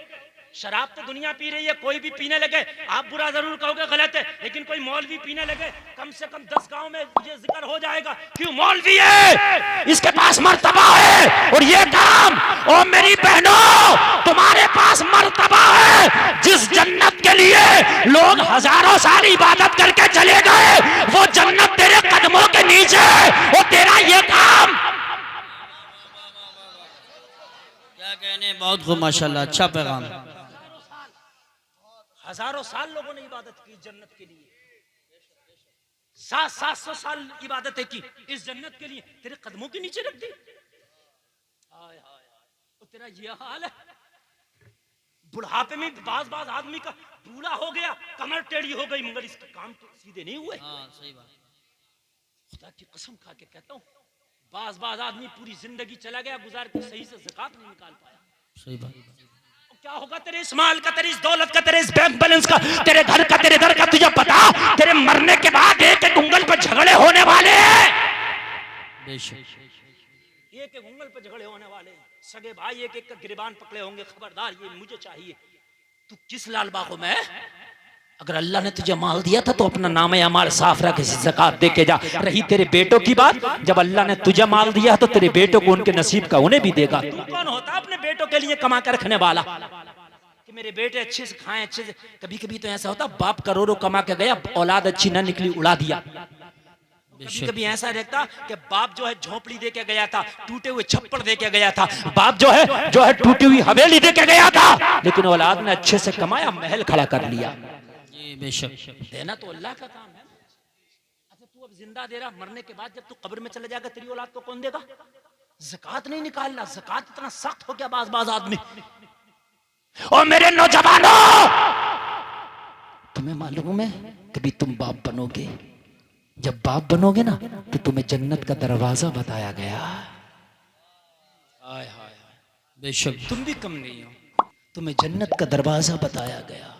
शराब तो दुनिया पी रही है, कोई भी पीने लगे आप बुरा जरूर कहोगे, गलत है, लेकिन कोई मौलवी पीने लगे कम से कम 10 गांव में ये जिक्र हो जाएगा क्यों मौलवी है, इसके पास मर्तबा है। और ये काम, ओ मेरी बहनों तुम्हारे पास मर्तबा है। जिस जन्नत के लिए लोग हजारों साल इबादत करके चले गए वो जन्नत तेरे कदमों के नीचे है। वो तेरा ये काम, क्या कहने, बहुत खूब माशाल्लाह, अच्छा पैगाम। हजारों साल लोगों ने इबादत की जन्नत के लिए, 700 साल इबादतें की इस जन्नत के लिए, तेरे कदमों के नीचे रख दी। हाय हाय, तो तेरा ये हाल है। बुढ़ापे में बाज आदमी का बूढ़ा हो गया, कमर टेढ़ी हो गई, मगर इसके काम तो सीधे नहीं हुए। हाँ सही बात। खुदा की कसम खा के कहता हूँ, बाज आदमी पूरी जिंदगी चला गया गुजार के, सही से ज़कात नहीं निकाल पाया। सही बात। क्या होगा तेरे इस माल का, तेरे इस दौलत का, तेरे इस बैंक बैलेंस का, तेरे घर का, तेरे दर का? तुझे पता तेरे मरने के बाद एक एक उंगल पर झगड़े होने वाले हैं। बेशक एक एक उंगल पर झगड़े होने वाले हैं, सगे भाई एक एक का गिरबान पकड़े होंगे। खबरदार, ये मुझे चाहिए। तू किस लाल बागों में? अगर अल्लाह ने तुझे माल दिया था तो अपना नाम अमाल साफ रख, ज़कात दे के जा। रही तेरे बेटों की बात, जब अल्लाह ने तुझे माल दिया तो तेरे बेटों को उनके नसीब का उन्हें भी देगा। तू कौन होता अपने बेटों के लिए कमा कर रखने वाला कि मेरे बेटे अच्छे से खाएं, अच्छे से? कभी कभी तो ऐसा होता बाप करोड़ों कमा के गया, औलाद अच्छी ना निकली, उड़ा दिया। कभी कभी ऐसा रहता कि बाप जो है झोपड़ी दे के गया था, टूटे हुए छप्पर दे के गया था, बाप जो है टूटी हुई हवेली दे के गया था, लेकिन औलाद ने अच्छे से कमाया, महल खड़ा कर लिया। बेशक देना तो अल्लाह का काम है। अच्छा तू अब जिंदा दे रहा, मरने के बाद जब तू कब्र में चला जाएगा तेरी औलाद को कौन देगा? ज़कात नहीं निकालना, ज़कात इतना सख्त हो गया बाज आदमी। और मेरे नौजवानों, तुम्हें मालूम है कभी तुम बाप बनोगे, जब बाप बनोगे ना तो तुम्हें जन्नत का दरवाजा बताया गया। हाय हाय, बेशक तुम भी कम नहीं हो, तुम्हें जन्नत का दरवाजा बताया गया,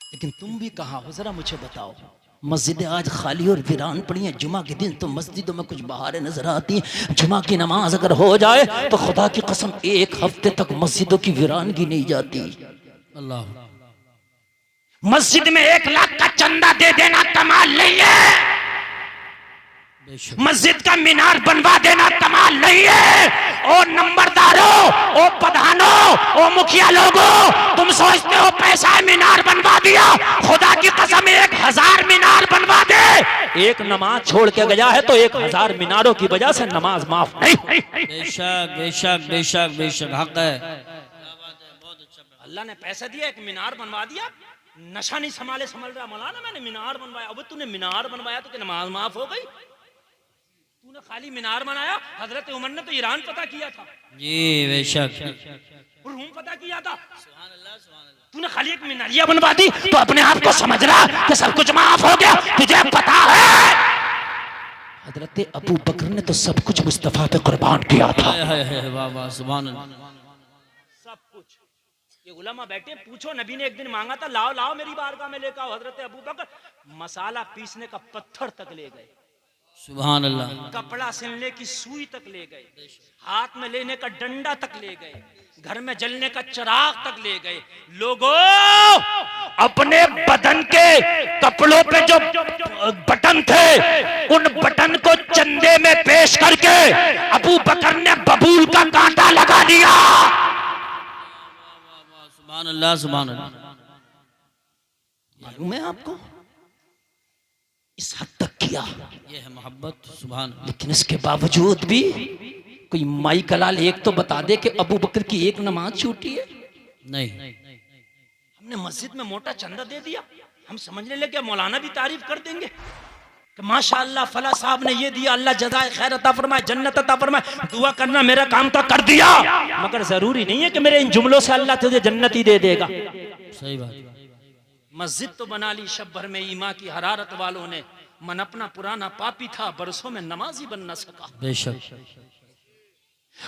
लेकिन तुम भी कहाँ हो जरा मुझे बताओ। मस्जिदें आज खाली और वीरान पड़ी हैं। जुमा के दिन तो मस्जिदों में कुछ बहारें नजर आती हैं। जुमा की नमाज अगर हो जाए तो खुदा की कसम 1 हफ्ते तक मस्जिदों की वीरानगी नहीं जाती। अल्लाह, मस्जिद में 1 लाख का चंदा दे देना कमाल नहीं है, मस्जिद का मीनार बनवा देना कमाल नहीं है। ओ नंबरदारों, ओ प्रधानों, ओ मुखिया लोगों, तुम सोचते हो पैसा मीनार बनवा दिया? खुदा की कसम 1000 मीनार बनवा दे। एक नमाज छोड़ के गया है तो 1000 मीनारों की वजह से नमाज माफ नहीं। बेशक बेशक बेशक बेशक हक है। अल्लाह ने पैसा दिया, एक मीनार बनवा दिया, नशा नहीं संभल रहा, मौलाना मैंने मीनार बनवाया। अब तूने मीनार बनवाया तो नमाज माफ हो गई? तूने खाली मीनार बनाया, हजरत उमर ने तो ईरान पता किया था। जी बेशक, रूम पता किया था। तूने खाली एक मीनारिया बनवा दी तो अपने आप को समझ रहा कि सब कुछ माफ हो गया? तुझे पता है हजरत अबू बकर ने तो सब कुछ मुस्तफा पे कुर्बान किया था। वाह वाह सुभान अल्लाह। सब कुछ। ये उलमा बैठे, पूछो, नबी ने एक दिन मांगा था, लाओ मेरी बारगाह में लेकर आओ। हजरत अबू बकर मसाला पीसने का पत्थर तक ले गए। सुभान अल्लाह। कपड़ा सिलने की सुई तक ले गए, हाथ में लेने का डंडा तक ले गए, घर में जलने का चिराग तक ले गए। लोगों, अपने बदन के कपड़ों पे जो बटन थे उन बटन को चंदे में पेश करके अबू बकर ने बबूल का कांटा लगा दिया। सुभान अल्लाह, सुभान अल्लाह। मालूम है आपको, इस हद तक किया। ये है मोहब्बत, सुभान अल्लाह। लेकिन इसके बावजूद भी कोई माई कलाल एक तो बता दे कि अबू बकर की एक नमाज छूटी है? नहीं, हमने मस्जिद में मोटा चंदा दे दिया, हम समझने लगे मौलाना भी तारीफ कर देंगे कि माशाअल्लाह फला साहब ने ये दिया, अल्लाह जज़ाए खैर अता फरमाए, जन्नत अता फरमाए। दुआ करना मेरा काम तो कर दिया, मगर जरूरी नहीं है कि मेरे इन जुमलों से अल्लाह तुझे जन्नत ही दे देगा। सही बात। मस्जिद तो बना ली शब भर में ईमा की हरारत वालों ने, मन अपना पुराना पापी था, बरसों में नमाजी बन न सका। बेशक।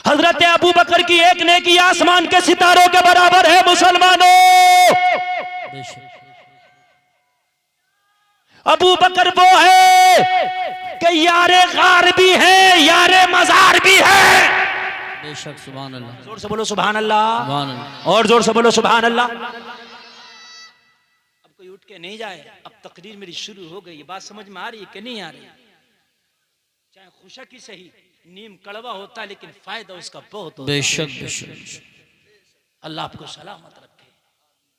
हजरत अबू बकर की एक नेकी आसमान के सितारों के बराबर है मुसलमानों। बेशक। अबू बकर वो है कि यारे गार भी है, यारे मजार भी है। बेशक, सुभान अल्लाह। जोर से बोलो सुभान अल्लाह, सुभान अल्लाह। और जोर से बोलो सुभान अल्लाह। अब कोई उठ के नहीं जाए, अब तकरीर मेरी शुरू हो गई, बात समझ में आ रही है कि नहीं आ रही? चाहे खुशक ही सही, नीम कड़वा होता है लेकिन फायदा उसका बहुत होता है। बेशक, बेशक। अल्लाह आपको सलामत रखे।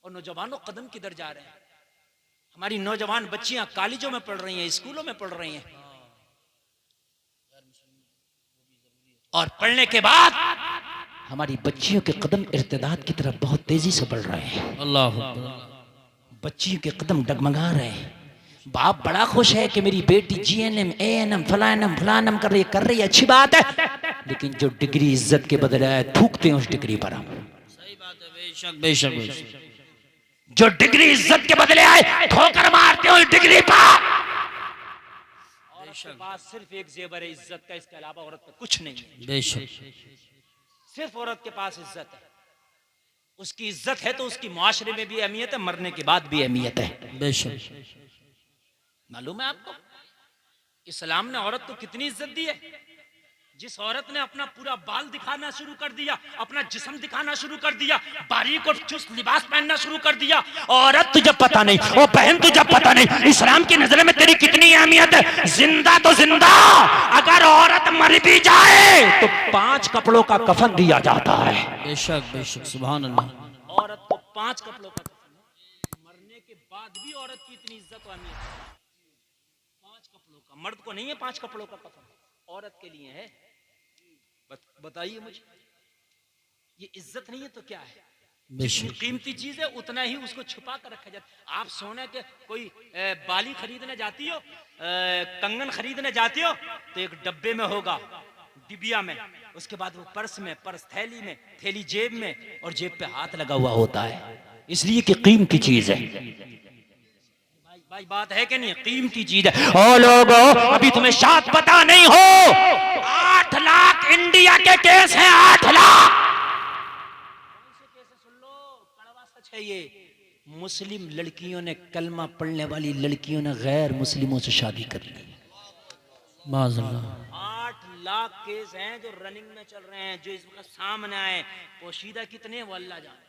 और नौजवानों कदम किधर जा रहे हैं? हमारी नौजवान बच्चियां कॉलेजों में पढ़ रही हैं, स्कूलों में पढ़ रही हैं, और पढ़ने के बाद हमारी बच्चियों के कदम इर्तिदाद की तरफ बहुत तेजी से बढ़ रहे हैं। अल्लाह। बच्चियों के कदम डगमगा रहे हैं। बाप बड़ा खुश है कि मेरी बेटी GNM ANM फलानम कर रही है, अच्छी बात है, लेकिन जो डिग्री इज्जत के बदले है थूकते हैं उस डिग्री पर हम। सही बात है। बेशक, बेशक, बेशक। जो डिग्री इज्जत के बदले आए ठोकर मारते हो इस डिग्री पर। औरत के पास सिर्फ एक जेवर है इज्जत का, इसके अलावा औरत पे कुछ नहीं है। बेशक। सिर्फ औरत के पास इज्जत है। उसकी इज्जत है तो उसकी मुआशरे में भी अहमियत है, मरने के बाद भी अहमियत है। बेशक। मालूम है आपको इस्लाम ने औरत को कितनी इज्जत दी है? जिस औरत ने अपना पूरा बाल दिखाना शुरू कर दिया, अपना जिस्म दिखाना शुरू कर दिया, बारीक और चुस्त लिबास पहनना शुरू कर दिया, औरत तुझे पता नहीं, ओ बहन तुझे पता नहीं इस्लाम की नजर में तेरी कितनी अहमियत है। जिंदा तो जिंदा, अगर औरत मर भी जाए तो 5 कपड़ों का कफन दिया जाता है। बेशक, बेशक, सुभान अल्लाह। औरत को 5 कपड़ों का कफन, मरने के बाद भी औरत की इतनी इज्जत और अहमियत है। 5 कपड़ों का, मर्द को नहीं है 5 कपड़ों का कफन, औरत के लिए है। बताइए मुझे, ये इज्जत नहीं है तो क्या है? जितनी कीमती चीज है उतना ही उसको छुपा कर रखा जाता। आप सोने के कोई बाली खरीदने जाती हो, कंगन खरीदने जाती हो, तो एक डब्बे में होगा, डिबिया में, उसके बाद वो पर्स में, पर्स थैली में, थैली जेब में, और जेब पे हाथ लगा हुआ होता है, इसलिए कि कीमती चीज है। भाई बात है कि नहीं? कीमती चीज है। ओ लोगों, अभी तुम्हें शायद पता नहीं हो, 8 लाख इंडिया के केस हैं, 8 लाख। सुन लो, कड़वा सच है ये। मुस्लिम लड़कियों ने, कलमा पढ़ने वाली लड़कियों ने गैर मुस्लिमों से शादी कर ली। 8 लाख केस हैं जो रनिंग में चल रहे हैं, जो इस वक्त सामने आए। पोशीदा कितने वो अल्लाह जाने।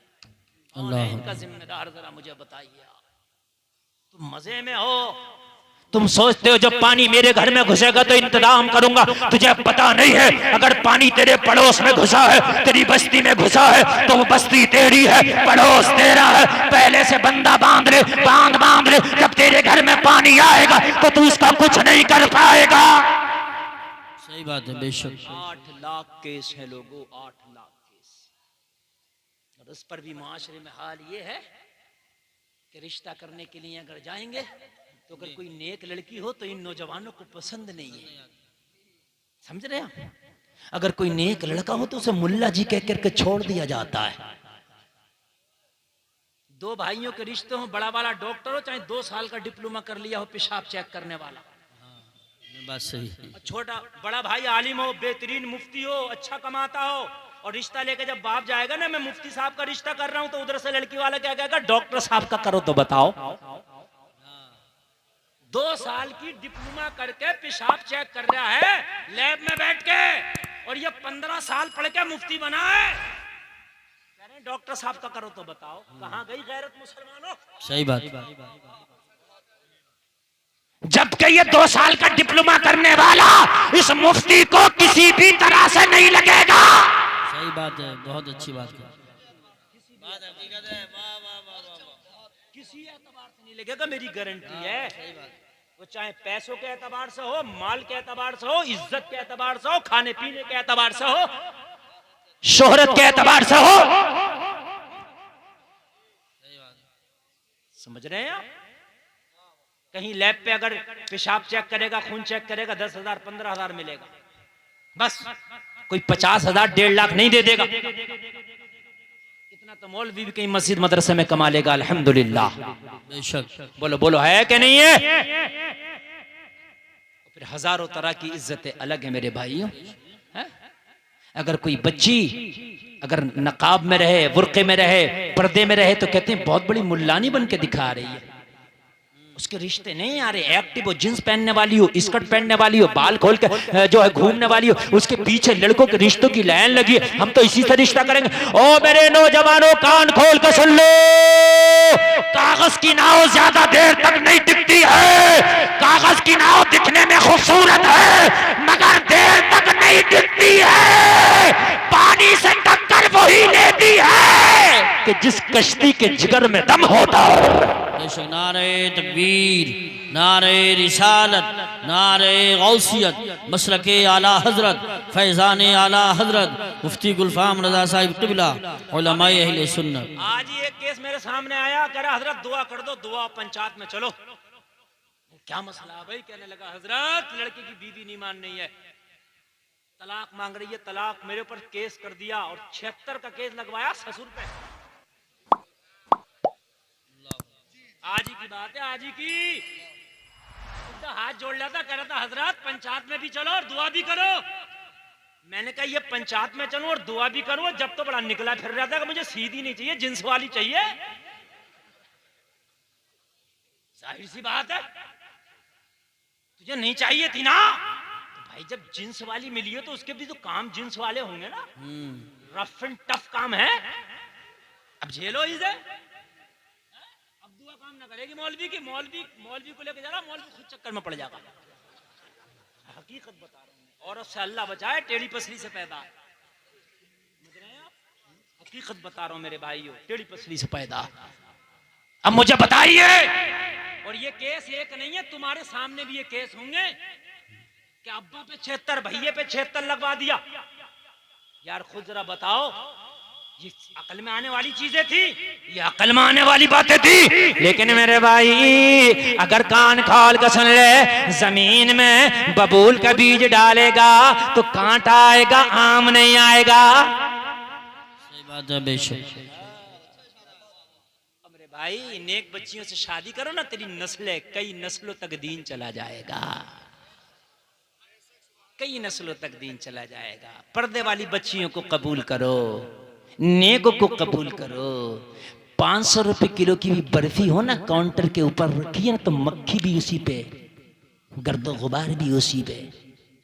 कौन है इनका जिम्मेदार, जरा मुझे बताइए। तुम मजे में हो, तुम सोचते हो जब पानी मेरे घर में घुसेगा तो इंतजाम करूंगा। तुझे पता नहीं है अगर पानी तेरे पड़ोस में घुसा है, तेरी बस्ती में घुसा है, तो वो बस्ती तेरी है, पड़ोस तेरा है। पहले से बंदा बांध ले, बांध ले, जब तेरे घर में पानी आएगा तो तू इसका कुछ नहीं कर पाएगा। सही बात है। बेशक। 8 लाख केस है लोगों, 8 लाख केस। और उस पर भी माशरे में हाल ये है कि रिश्ता करने के लिए अगर जाएंगे तो अगर कोई नेक लड़की हो तो इन नौजवानों को पसंद नहीं है। समझ रहे हैं? अगर कोई नेक लड़का हो तो उसे मुल्ला जी कह करके छोड़ दिया जाता है। 2 भाइयों के रिश्ते हो, बड़ा वाला डॉक्टर हो, चाहे 2 साल का डिप्लोमा कर लिया हो पेशाब चेक करने वाला, बात सही है। छोटा बड़ा भाई आलिम हो, बेहतरीन मुफ्ती हो, अच्छा कमाता हो, और रिश्ता लेके जब बाप जाएगा ना, मैं मुफ्ती साहब का रिश्ता कर रहा हूं, तो उधर से लड़की वाला क्या कहेगा, डॉक्टर साहब का करो तो बताओ। 2 साल की डिप्लोमा करके पेशाब चेक कर रहा है लैब में बैठ के, और ये 15 साल पढ़ के मुफ्ती बना है। कह रहे हैं डॉक्टर साहब का करो तो बताओ कहां गई गैरत मुसलमानों? सही बात। जबकि ये 2 साल का डिप्लोमा करने वाला इस मुफ्ती को किसी भी तरह से नहीं लगेगा। सही बात है, बहुत अच्छी बात है। बात हकीकत है। वाह वाह वाह वाह। किसी एतबार से नहीं लगेगा, मेरी गारंटी है। वो चाहे पैसों के एतबार से हो, माल के एतबार से हो, इज्जत के एतबार से हो, खाने पीने के एतबार से हो, शोहरत के एतबार से हो। समझ रहे हैं आप? कहीं लैब पे अगर पेशाब चेक करेगा, खून चेक करेगा, 10,000 15,000 मिलेगा बस। कोई 50,000 1.5 लाख नहीं दे देगा। इतना तो मौलवी भी कहीं मस्जिद मदरसे में कमा लेगा। अल्हम्दुलिल्लाह। बेशक। बोलो बोलो, है कि नहीं है? फिर हजारों तरह की इज्जतें अलग है मेरे भाइयों। अगर कोई बच्ची अगर नकाब में रहे, बुर्के में रहे, पर्दे में रहे, तो कहते हैं बहुत बड़ी मुल्लानी बन के दिखा रही है। उसके रिश्ते नहीं आ रहे। एक्टिव हो, जींस पहनने वाली हो, स्कर्ट पहनने वाली हो, बाल खोल के जो है घूमने वाली हो, उसके पीछे लड़कों के रिश्तों की लाइन लगी है। हम तो इसी से रिश्ता करेंगे। ओ मेरे नौजवानों, कान खोल कर सुन लो, कागज की नाव ज्यादा देर तक नहीं टिकती है। कागज की नाव दिखने में खूबसूरत है मगर देर तक नहीं टिकती है। पानी से टक्कर वही लेती है कि जिस कश्ती के जिगर में दम होता है। नारे तकबीर, नारे रिसालत, नारे गौसियत, मसलके आला हजरत, फैजान आला हजरत मुफ्ती गुलफाम रजा साहिब क़िबला, उलमाए अहले सुन्नत। आज ये केस मेरे सामने आया, कह रहा हजरत दुआ कर दो, दुआ पंचायत में चलो। क्या मसला भाई? कहने लगा हजरत लड़की की बीवी नहीं मान रही है, तलाक मांग रही है, तलाक मेरे ऊपर केस कर दिया और 76 का केस लगवाया ससुर पे। आज ही की बात है, आज ही की। तो हाथ जोड़ लिया था, कह रहा था हजरत पंचायत में भी चलो और दुआ भी करो। मैंने कहा ये पंचायत में चलो और दुआ भी करो, जब तो बड़ा निकला फिर रहा था कि मुझे सीधी नहीं चाहिए, जिन्स वाली चाहिए। जाहिर सी बात है, तुझे नहीं चाहिए थी ना। तो भाई जब जिन्स वाली मिली है तो उसके भी तो काम जिन्स वाले होंगे ना। रफ एंड टफ काम है, अब झेलो इसे। काम ना करेगी मौलवी की, मौलवी को लेके जा रहा, मौलवी खुद चक्कर में पड़ जाएगा। हकीकत बता रहा हूं, औरत से अल्लाह बचाए, टेढ़ी पसली से पैदा। समझ रहे हैं आप? हकीकत बता रहा हूं मेरे भाइयों, टेढ़ी पसली से पैदा। अब मुझे बताइए, और ये केस एक नहीं है, तुम्हारे सामने भी ये केस होंगे कि अब्बा पे 76, भैये पे 76 लगवा दिया। यार खुद जरा बताओ, ये अकल में आने वाली चीजें थी? ये अकल में आने वाली बातें थी? लेकिन मेरे भाई अगर कान खोल कर सुन ले, जमीन में बबूल का बीज डालेगा तो कांटा आएगा, आम नहीं आएगा। सही बात है, बेशक। मेरे भाई नेक बच्चियों से शादी करो ना, तेरी नस्लें कई नस्लों तक दीन चला जाएगा, कई नस्लों तक दीन चला जाएगा। पर्दे वाली बच्चियों को कबूल करो, नेकों को कबूल करो। 500 रुपए किलो की भी बर्फी हो ना, काउंटर के ऊपर रखी है ना, तो मक्खी भी उसी पे, गर्दो गुबार भी उसी पे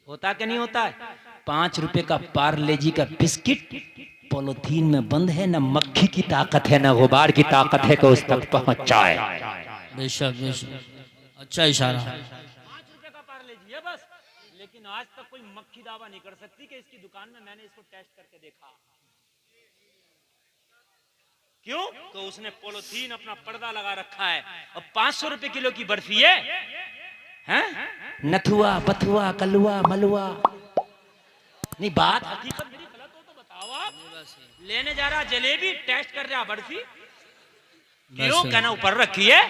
होता कि नहीं होता है? 5 रुपए का पार्ले जी का बिस्किट पॉलिथीन में बंद है, ना मक्खी की ताकत है ना गुबार की ताकत है कि उस तक पहुंचाए। बेशक बेशक, अच्छा इशारा। 5 रुपए का पार्ले जी है बस, लेकिन आज तक कोई मक्खी दावा नहीं कर सकती कि इसकी दुकान में मैंने इसको टेस्ट करके देखा। क्यों? तो उसने पॉलिथीन अपना पर्दा लगा रखा है और 500 रुपए किलो की बर्फी है, हैं? नथुआ बथुआ कलुआ मलुआ नहीं। बात हकीकत मेरी गलत हो तो बताओ आप। लेने जा रहा जलेबी, टेस्ट कर रहा बर्फी, क्यों? कहना ऊपर रखी है।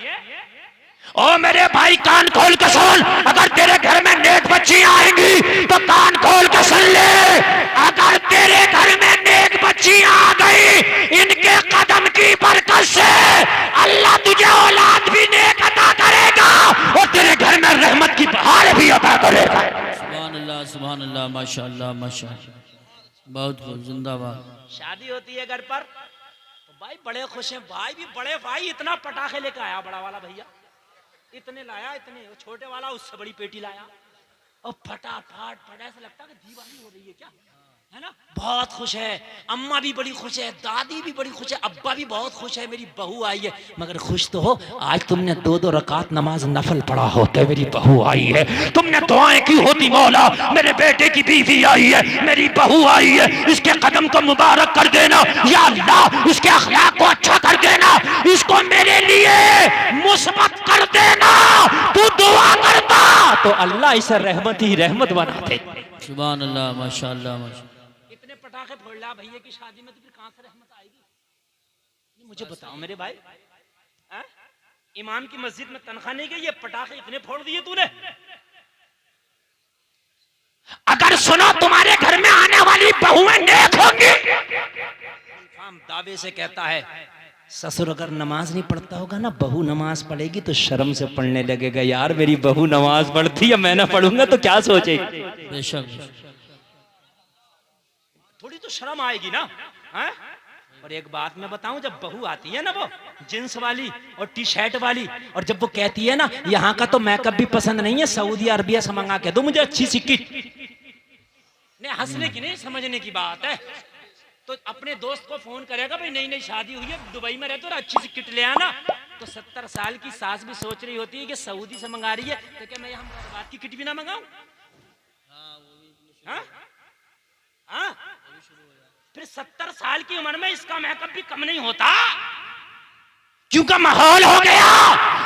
ओ मेरे भाई कान खोल के सुन, अगर तेरे घर में नेक बच्चियां आएंगी तो कान खोल के सुन ले। अगर तेरे घर में नेक बच्चियां आ गई, इनके कदम की बरकत से अल्लाह तुझे औलाद भी नेक अता करेगा और तेरे घर में रहमत की बहार भी अता करेगा। सुभान अल्लाह, सुभान अल्लाह, माशाअल्लाह माशाअल्लाह, बहुत खूब, जिंदाबाद। शादी होती है घर पर तो भाई बड़े खुश हैं, भाई भी बड़े भाई इतना पटाखे लेकर आया बड़ा वाला भैया, इतने लाया, इतने, वो छोटे वाला उससे बड़ी पेटी लाया और फटाफट फटा, ऐसा लगता है कि दिवाली हो रही है क्या, है ना। बहुत खुश है, अम्मा भी बड़ी खुश है, दादी भी बड़ी खुश है, अब्बा भी बहुत खुश है, मेरी बहू आई है। मगर खुश तो हो, आज तुमने 2-2 रकात नमाज नफल पढ़ा होते, मेरी बहू आई है। तुमने दुआएं की होती, मौला मेरे बेटे की बीवी आई है, मेरी बहू आई है, इसके कदम को मुबारक कर देना या अल्लाह, इसके अखलाक को अच्छा कर देना, इसको मेरे लिए मुस्बत कर देना। तू दुआ करता तो अल्लाह इसे रहमत ही रहमत बना दे। सुभान अल्लाह, माशाअल्लाह माशाअल्लाह। इतने पटाखे फोड़ ला भैया की शादी में, तो फिर कहां से रहमत आएगी? मुझे बताओ मेरे भाई, इमाम की मस्जिद में तनख्वाह नहीं गई, ये पटाखे इतने फोड़ दिए तूने। अगर सुनो तुम्हारे घर में आने वाली बहुएं नेक होंगी, दावे से कहता है, ससुर अगर नमाज नहीं पढ़ता होगा ना, बहू नमाज पढ़ेगी तो शर्म से पढ़ने लगेगा, यार मेरी बहू नमाज पढ़ती है, मैं ना पढ़ूंगा तो क्या सोचेगी। बेशक थोड़ी तो शर्म आएगी ना, है? और एक बात मैं बताऊं, जब बहू आती है ना, वो जींस वाली और टी शर्ट वाली, और जब वो कहती है ना, यहाँ का तो मेकअप भी पसंद नहीं है, सऊदी अरबिया से मंगा के दो मुझे अच्छी सी किट, नहीं हंसने की नहीं, समझने की बात है। तो अपने दोस्त को फोन करेगा, भाई नई नई शादी हुई है, दुबई में रहते हो, अच्छी सी किट ले आना। तो 70 साल की सास भी सोच रही होती है कि सऊदी से मंगा रही है, तो क्या मैं यहाँ बात की किट भी ना मंगाऊं? हाँ? फिर 70 साल की उम्र में इसका मेकअप भी कम नहीं होता, क्योंकि माहौल हो गया।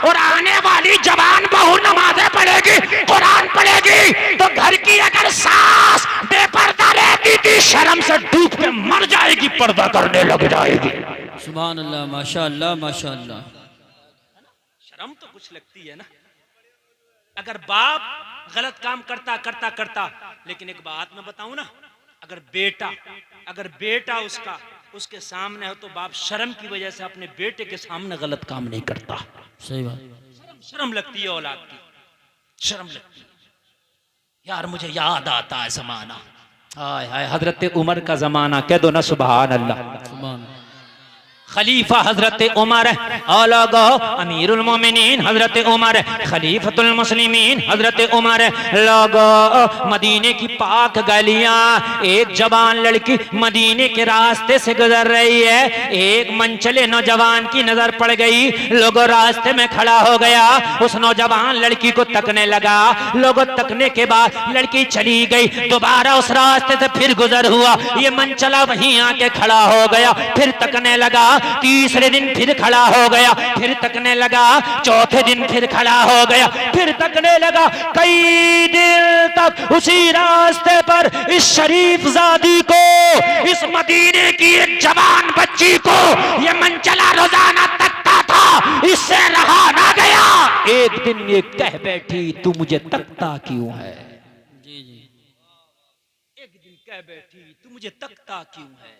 और आने वाली जवान बहू नमाजें पढ़ेगी, कुरान पढ़ेगी, तो घर की अगर सास बेपर्दा रहती थी, शर्म से डूब के मर जाएगी, पर्दा करने लग जाएगी। सुभान अल्लाह, माशाअल्लाह माशाअल्लाह। शर्म तो कुछ लगती है ना। अगर बाप गलत काम करता करता करता, लेकिन एक बात मैं बताऊं ना, अगर बेटा उसके सामने हो, तो बाप शर्म की वजह से अपने बेटे के सामने गलत काम नहीं करता। सही बात। शर्म लगती है औलाद की, शर्म लगती है। यार मुझे याद आता है जमाना, हाय हाय हजरत उमर का जमाना, कह दो ना सुभान अल्लाह। सुभान खलीफा हजरत उमर, औलागो अमीरुल मोमिनीन हजरत उमर, खलीफतुल मुस्लिमीन हजरत उमर। लोगो मदीने की पाक गलियां, एक जवान लड़की मदीने के रास्ते से गुजर रही है, एक मनचले नौजवान की नजर पड़ गई, लोगों रास्ते में खड़ा हो गया, उस नौजवान लड़की को तकने लगा, लोगों तकने के बाद लड़की चली गई, दोबारा उस रास्ते से फिर गुजर हुआ, ये मनचला वहीं आके खड़ा हो गया, फिर तकने लगा, तीसरे दिन फिर खड़ा हो गया, फिर तकने लगा, चौथे दिन फिर खड़ा हो गया, फिर तकने लगा, कई दिन तक उसी रास्ते पर इस शरीफ जादी को, इस मदीने की एक जवान बच्ची को ये मनचला रोजाना तकता था, इससे रहा ना गया। एक दिन ये कह बैठी, तू मुझे तकता क्यों है? जी जी। एक दिन कह बैठी, तू मुझे तकता क्यों है?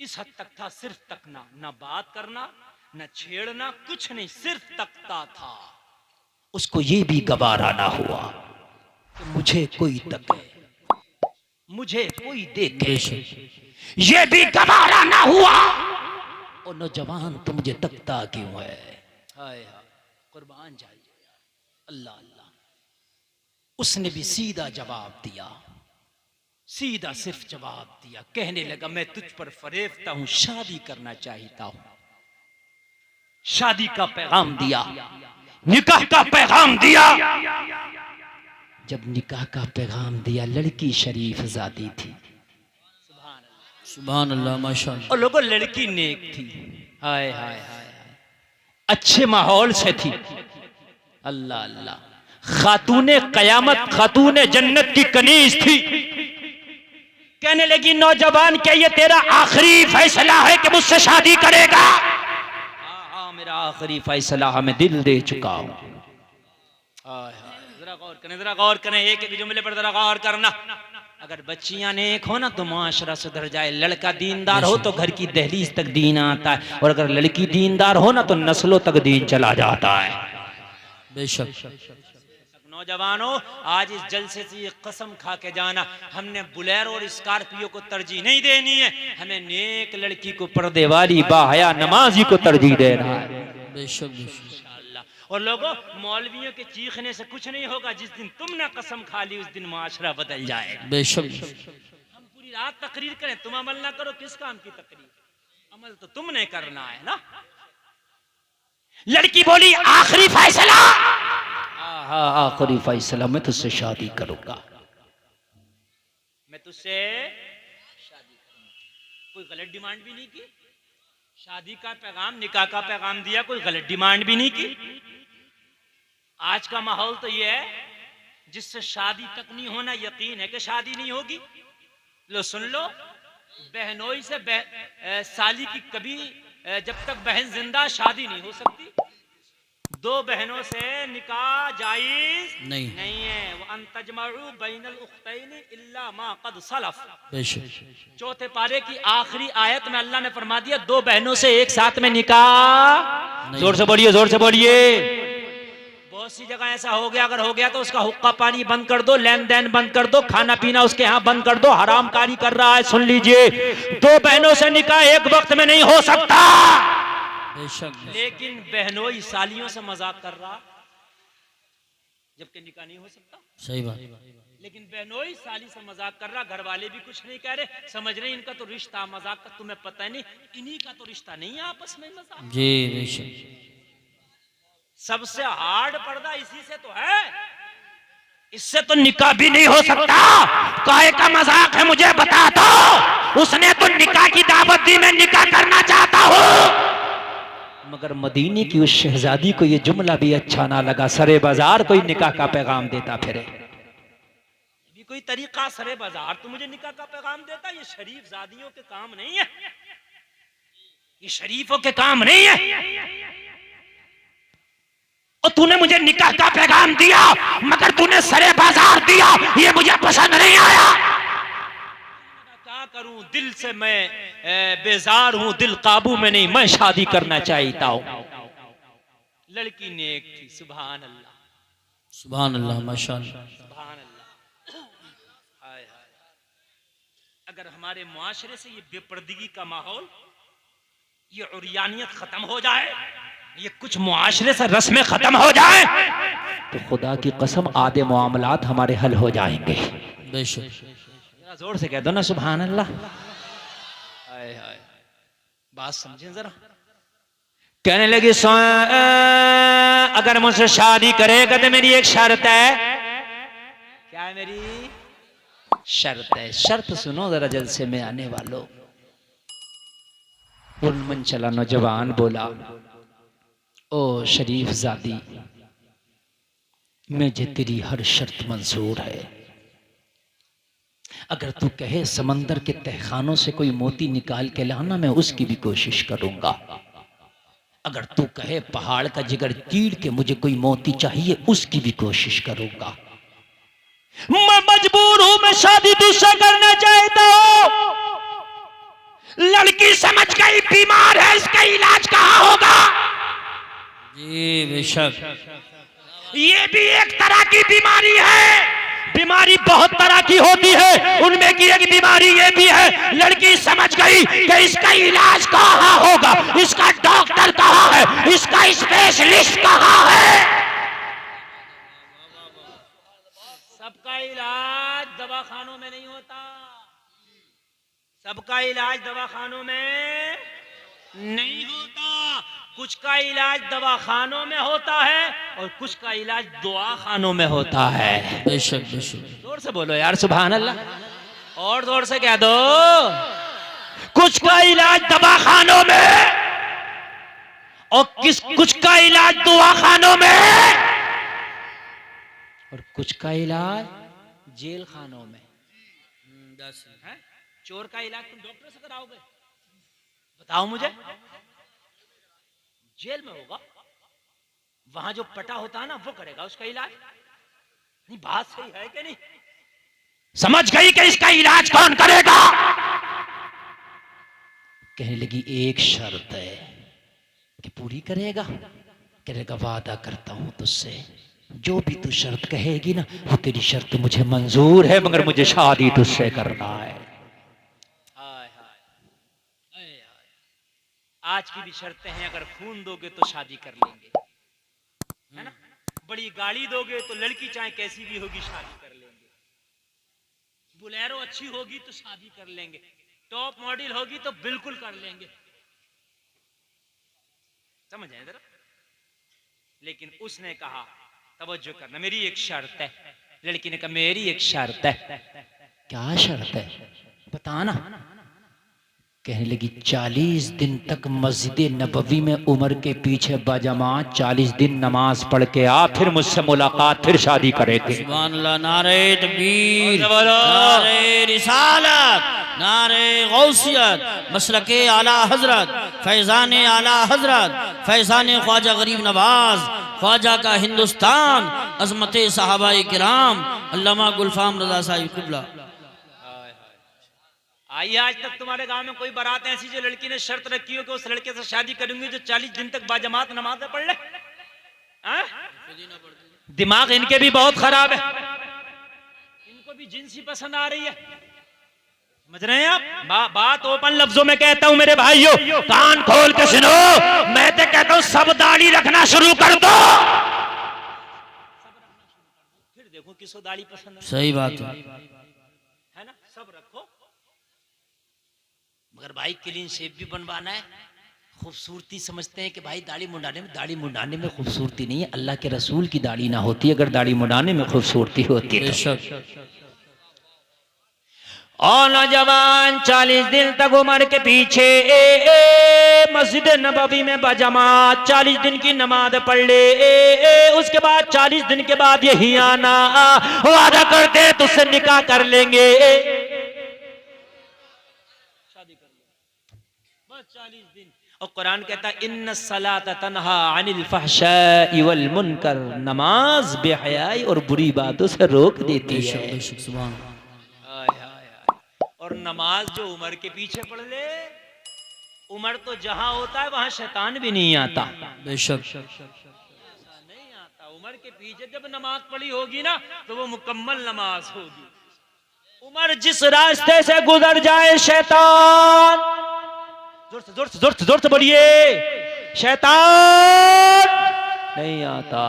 इस हद तक था, सिर्फ तकना, ना बात करना, ना छेड़ना, कुछ नहीं, सिर्फ तकता था। उसको ये भी गवारा ना हुआ कि मुझे कोई तके, मुझे कोई देखे, ये भी गवारा ना हुआ। और नौजवान तो मुझे तकता क्यों है? हाय हाय, कुर्बान जाइए अल्लाह अल्लाह। उसने भी सीधा जवाब दिया, सीधा सिर्फ जवाब दिया, कहने लगा, मैं तुझ पर फरेफ्ता हूं, शादी करना चाहता हूं। शादी का पैगाम दिया, निकाह का पैगाम दिया। जब निकाह का पैगाम दिया, लड़की शरीफ जादी थी, सुभान अल्लाह माशाअल्लाह। और लोगों लड़की नेक थी, हाय हाय हाय, अच्छे माहौल से थी, अल्लाह अल्लाह। खातूने कयामत, खातूने जन्नत की कनीज थी। कहने लगी, नौजवान क्या ये तेरा आखिरी फैसला है कि मुझसे शादी करेगा? हाँ, मेरा आखिरी फैसला है, मैं दिल दे चुका हूं। जरा गौर करें, जरा गौर करें, एक एक जुमले पर जरा गौर करना। अगर बच्चियां नेक हो ना तो माशरा सुधर जाए, लड़का दीनदार हो तो घर की दहलीज तक दीन आता है, और अगर लड़की दीनदार हो ना तो नस्लों तक दीन चला जाता है। बेशक। नौजवानों, आज इस जलसे से ये कसम खा के जाना, हमने बुलेरो और स्कॉर्पियो को तरजीह नहीं देनी है, हमें नेक लड़की को, पर्दे वाली बाहया नमाजी को तरजीह देना है। बेशक बेशक। और लोगों, मौलवियों के चीखने से कुछ नहीं होगा। जिस दिन तुमने कसम खा ली उस दिन मुआशरा बदल जाए। बेशक हम पूरी रात तकरीर करें, तुम अमल ना करो, किस काम की तकरीर? अमल तो तुमने करना है ना। लड़की बोली आखिरी फैसला, हाँ आखिरी फैसला, मैं तुझसे शादी करूंगा। मैं तुझसे शादी करूंगा। कोई गलत डिमांड भी नहीं की। शादी का पैगाम, निकाह का पैगाम दिया, कोई गलत डिमांड भी नहीं की। आज का माहौल तो ये है, जिससे शादी तक नहीं होना यकीन है कि शादी नहीं होगी। लो सुन लो, बहनोई से साली की कभी जब तक बहन जिंदा शादी नहीं हो सकती। दो बहनों से निकाह जायज नहीं है। वो अंतजमउ बैनल उख्तैनी इल्ला मा कद सलफ। बेशक चौथे पारे की आखिरी आयत में अल्लाह ने फरमा दिया, दो बहनों से एक साथ में निकाह। नहीं। जोर से बोलिए, जोर से बोलिए। बहुत सी जगह ऐसा हो गया, अगर हो गया तो उसका हुक्का पानी बंद कर दो, लेन देन बंद कर दो, खाना पीना उसके यहाँ बंद कर दो, हराम कारी कर रहा है। सुन लीजिए, दो बहनों से निकाह एक वक्त में नहीं हो सकता। बेशक लेकिन बहनोई सालियों से मजाक कर रहा, जबकि निकाह नहीं हो सकता। सही बात। लेकिन बहनोई साली से मजाक कर रहा, घर वाले भी कुछ नहीं कह रहे, समझ रहे इनका तो रिश्ता मजाक का, तुम्हें पता नहीं इन्हीं का तो रिश्ता नहीं है आपस में मजाक। जी बेशक सबसे हार्ड पर्दा इसी से तो है, इससे तो निकाह भी नहीं हो सकता। काहे का मजाक है मुझे बता दो। उसने तो निकाह की दावत दी, मैं निकाह करना चाहता हूँ। मगर मदीने की उस शहजादी को ये जुमला भी अच्छा ना लगा। सरे बाजार कोई निकाह का पैगाम देता फिरे। ये कोई तरीका सरे बाजार तो मुझे निकाह का पैगाम देता? ये शरीफ जादियों के काम नहीं है, ये शरीफों के काम नहीं है। और तूने मुझे निकाह का पैगाम दिया, मगर तूने सरे बाजार दिया, ये मुझे पसंद नहीं आया। क्या करूं, दिल से मैं बेजार हूं, दिल काबू में नहीं, मैं शादी करना चाहता हूं। लड़की नेक थी, सुभान अल्लाह, सुभान अल्लाह, माशाअल्लाह, सुभान अल्लाह। हाय हाय। अगर हमारे मुआशरे से ये बेपर्दगी का माहौल, ये उरियानियत खत्म हो जाए, ये कुछ मुआशरे से रस्में खत्म हो जाए, तो खुदा की कसम आधे मामलात हमारे हल हो जाएंगे। बेशक जरा जोर से कह दो ना सुभान अल्लाह। हाय हाय, बात समझें जरा। कहने लगी अगर मुझसे शादी करेगा तो मेरी एक शर्त है। क्या है मेरी शर्त है? शर्त सुनो जरा जलसे में आने वालों। उन्मन चला नौजवान बोला, ओ शरीफ जादी, मुझे तेरी हर शर्त मंजूर है। अगर तू कहे समंदर के तहखानों से कोई मोती निकाल के लाना, मैं उसकी भी कोशिश करूंगा। अगर तू कहे पहाड़ का जिगर चीर के मुझे कोई मोती चाहिए, उसकी भी कोशिश करूंगा। मैं मजबूर हूं, मैं शादी दूसरा करना चाहता हूं। लड़की समझ गई बीमार है, इसका इलाज कहां होगा? जी बेशक ये भी एक तरह की बीमारी है। बीमारी बहुत तरह की होती है, उनमें की एक बीमारी ये भी है। लड़की समझ गई कि इसका इलाज कहां होगा, इसका डॉक्टर कहां है, इसका स्पेशलिस्ट कहां है। सबका इलाज दवाखानों में नहीं होता, सबका इलाज दवाखानों में नहीं होता। कुछ का इलाज दवाखानों में होता है और कुछ का इलाज दुआखानों में होता है। बेशक बेशक जोर से बोलो यार सुभान अल्लाह, और जोर से कह दो। कुछ का इलाज दवाखानों में और कुछ का इलाज दुआखानों में और कुछ का इलाज जेल खानों में। चोर का इलाज तुम डॉक्टर से कराओगे? बताओ मुझे। जेल में होगा, वहां जो पटा होता है ना वो करेगा उसका इलाज। नहीं, बात सही है कि नहीं? समझ गई कि इसका इलाज कौन करेगा? कहने लगी एक शर्त है कि पूरी करेगा। करेगा, वादा करता हूं तुझसे, जो भी तू शर्त कहेगी ना वो तेरी शर्त मुझे मंजूर है, मगर मुझे शादी तुझसे करना है। आज की भी शर्तें हैं, अगर खून दोगे तो शादी कर लेंगे। है ना। बड़ी गाड़ी दोगे तो लड़की चाहे कैसी भी होगी शादी कर लेंगे, बुलेरो अच्छी होगी तो शादी कर लेंगे, टॉप मॉडल होगी तो बिल्कुल कर लेंगे, समझ आए जरा। लेकिन उसने कहा तवज्जो करना, मेरी एक शर्त है। लड़की ने कहा मेरी एक शर्त है। क्या शर्त है बताना। कहने लगी 40 दिन तक मस्जिद नबवी में उमर के पीछे बाजमात 40 दिन नमाज पढ़ के आ, फिर मुझसे मुलाकात, फिर शादी करेंगे। सुभान अल्लाह, नारे तकबीर, नारे रिसालत, नारे गौसियत, मसलके आला हजरत, फैजान आला हजरत, फैजान ख्वाजा गरीब नवाज, ख्वाजा का हिंदुस्तान, अजमत सहाबाए किराम, अल्लामा गुलफाम रजा साहिब क़िबला। आइए, आज तक तुम्हारे गांव में कोई बारात ऐसी जो लड़की ने शर्त रखी हो कि उस लड़के से शादी करूंगी जो 40 दिन तक बाजमात नमाज पढ़ ले? दिमाग इनके भी बहुत खराब है, इनको भी जिनसी पसंद आ रही है, समझ रहे हैं आप। बात ओपन लफ्जों में कहता हूं मेरे भाइयों, कान खोल के सुनो, मैं तो कहता हूं सब दाढ़ी रखना शुरू कर दो, फिर देखो किसको दाढ़ी पसंद है। सही बात है ना, सब रखो, मगर भाई क्लीन शेप भी बनवाना है। खूबसूरती समझते हैं कि भाई दाढ़ी मुंडाने में खूबसूरती नहीं है, अल्लाह के रसूल की दाढ़ी ना होती अगर दाढ़ी मुंडाने में खूबसूरती होती है तो। और नौजवान 40 दिन तक उमर के पीछे मस्जिद नबवी में बजमात 40 दिन की नमाज पढ़ ले, उसके बाद 40 दिन के बाद यही आना, वादा करते तुझसे निकाह कर लेंगे, शादी कर लेंगे, बस 40 दिन। और कुरान कहता है इन्न सलात तन्हा अनिल फहशाई वल मुनकर, नमाज बेहयाई और बुरी बातों से रोक देती है। और नमाज जो उमर के पीछे पढ़ ले, उमर तो जहां होता है वहां शैतान भी नहीं आता, बेशक नहीं आता। उमर के पीछे जब नमाज पढ़ी होगी ना तो वो मुकम्मल नमाज होगी। उमर जिस रास्ते से गुजर जाए शैतान, जोर से बोलिए, शैतान नहीं आता।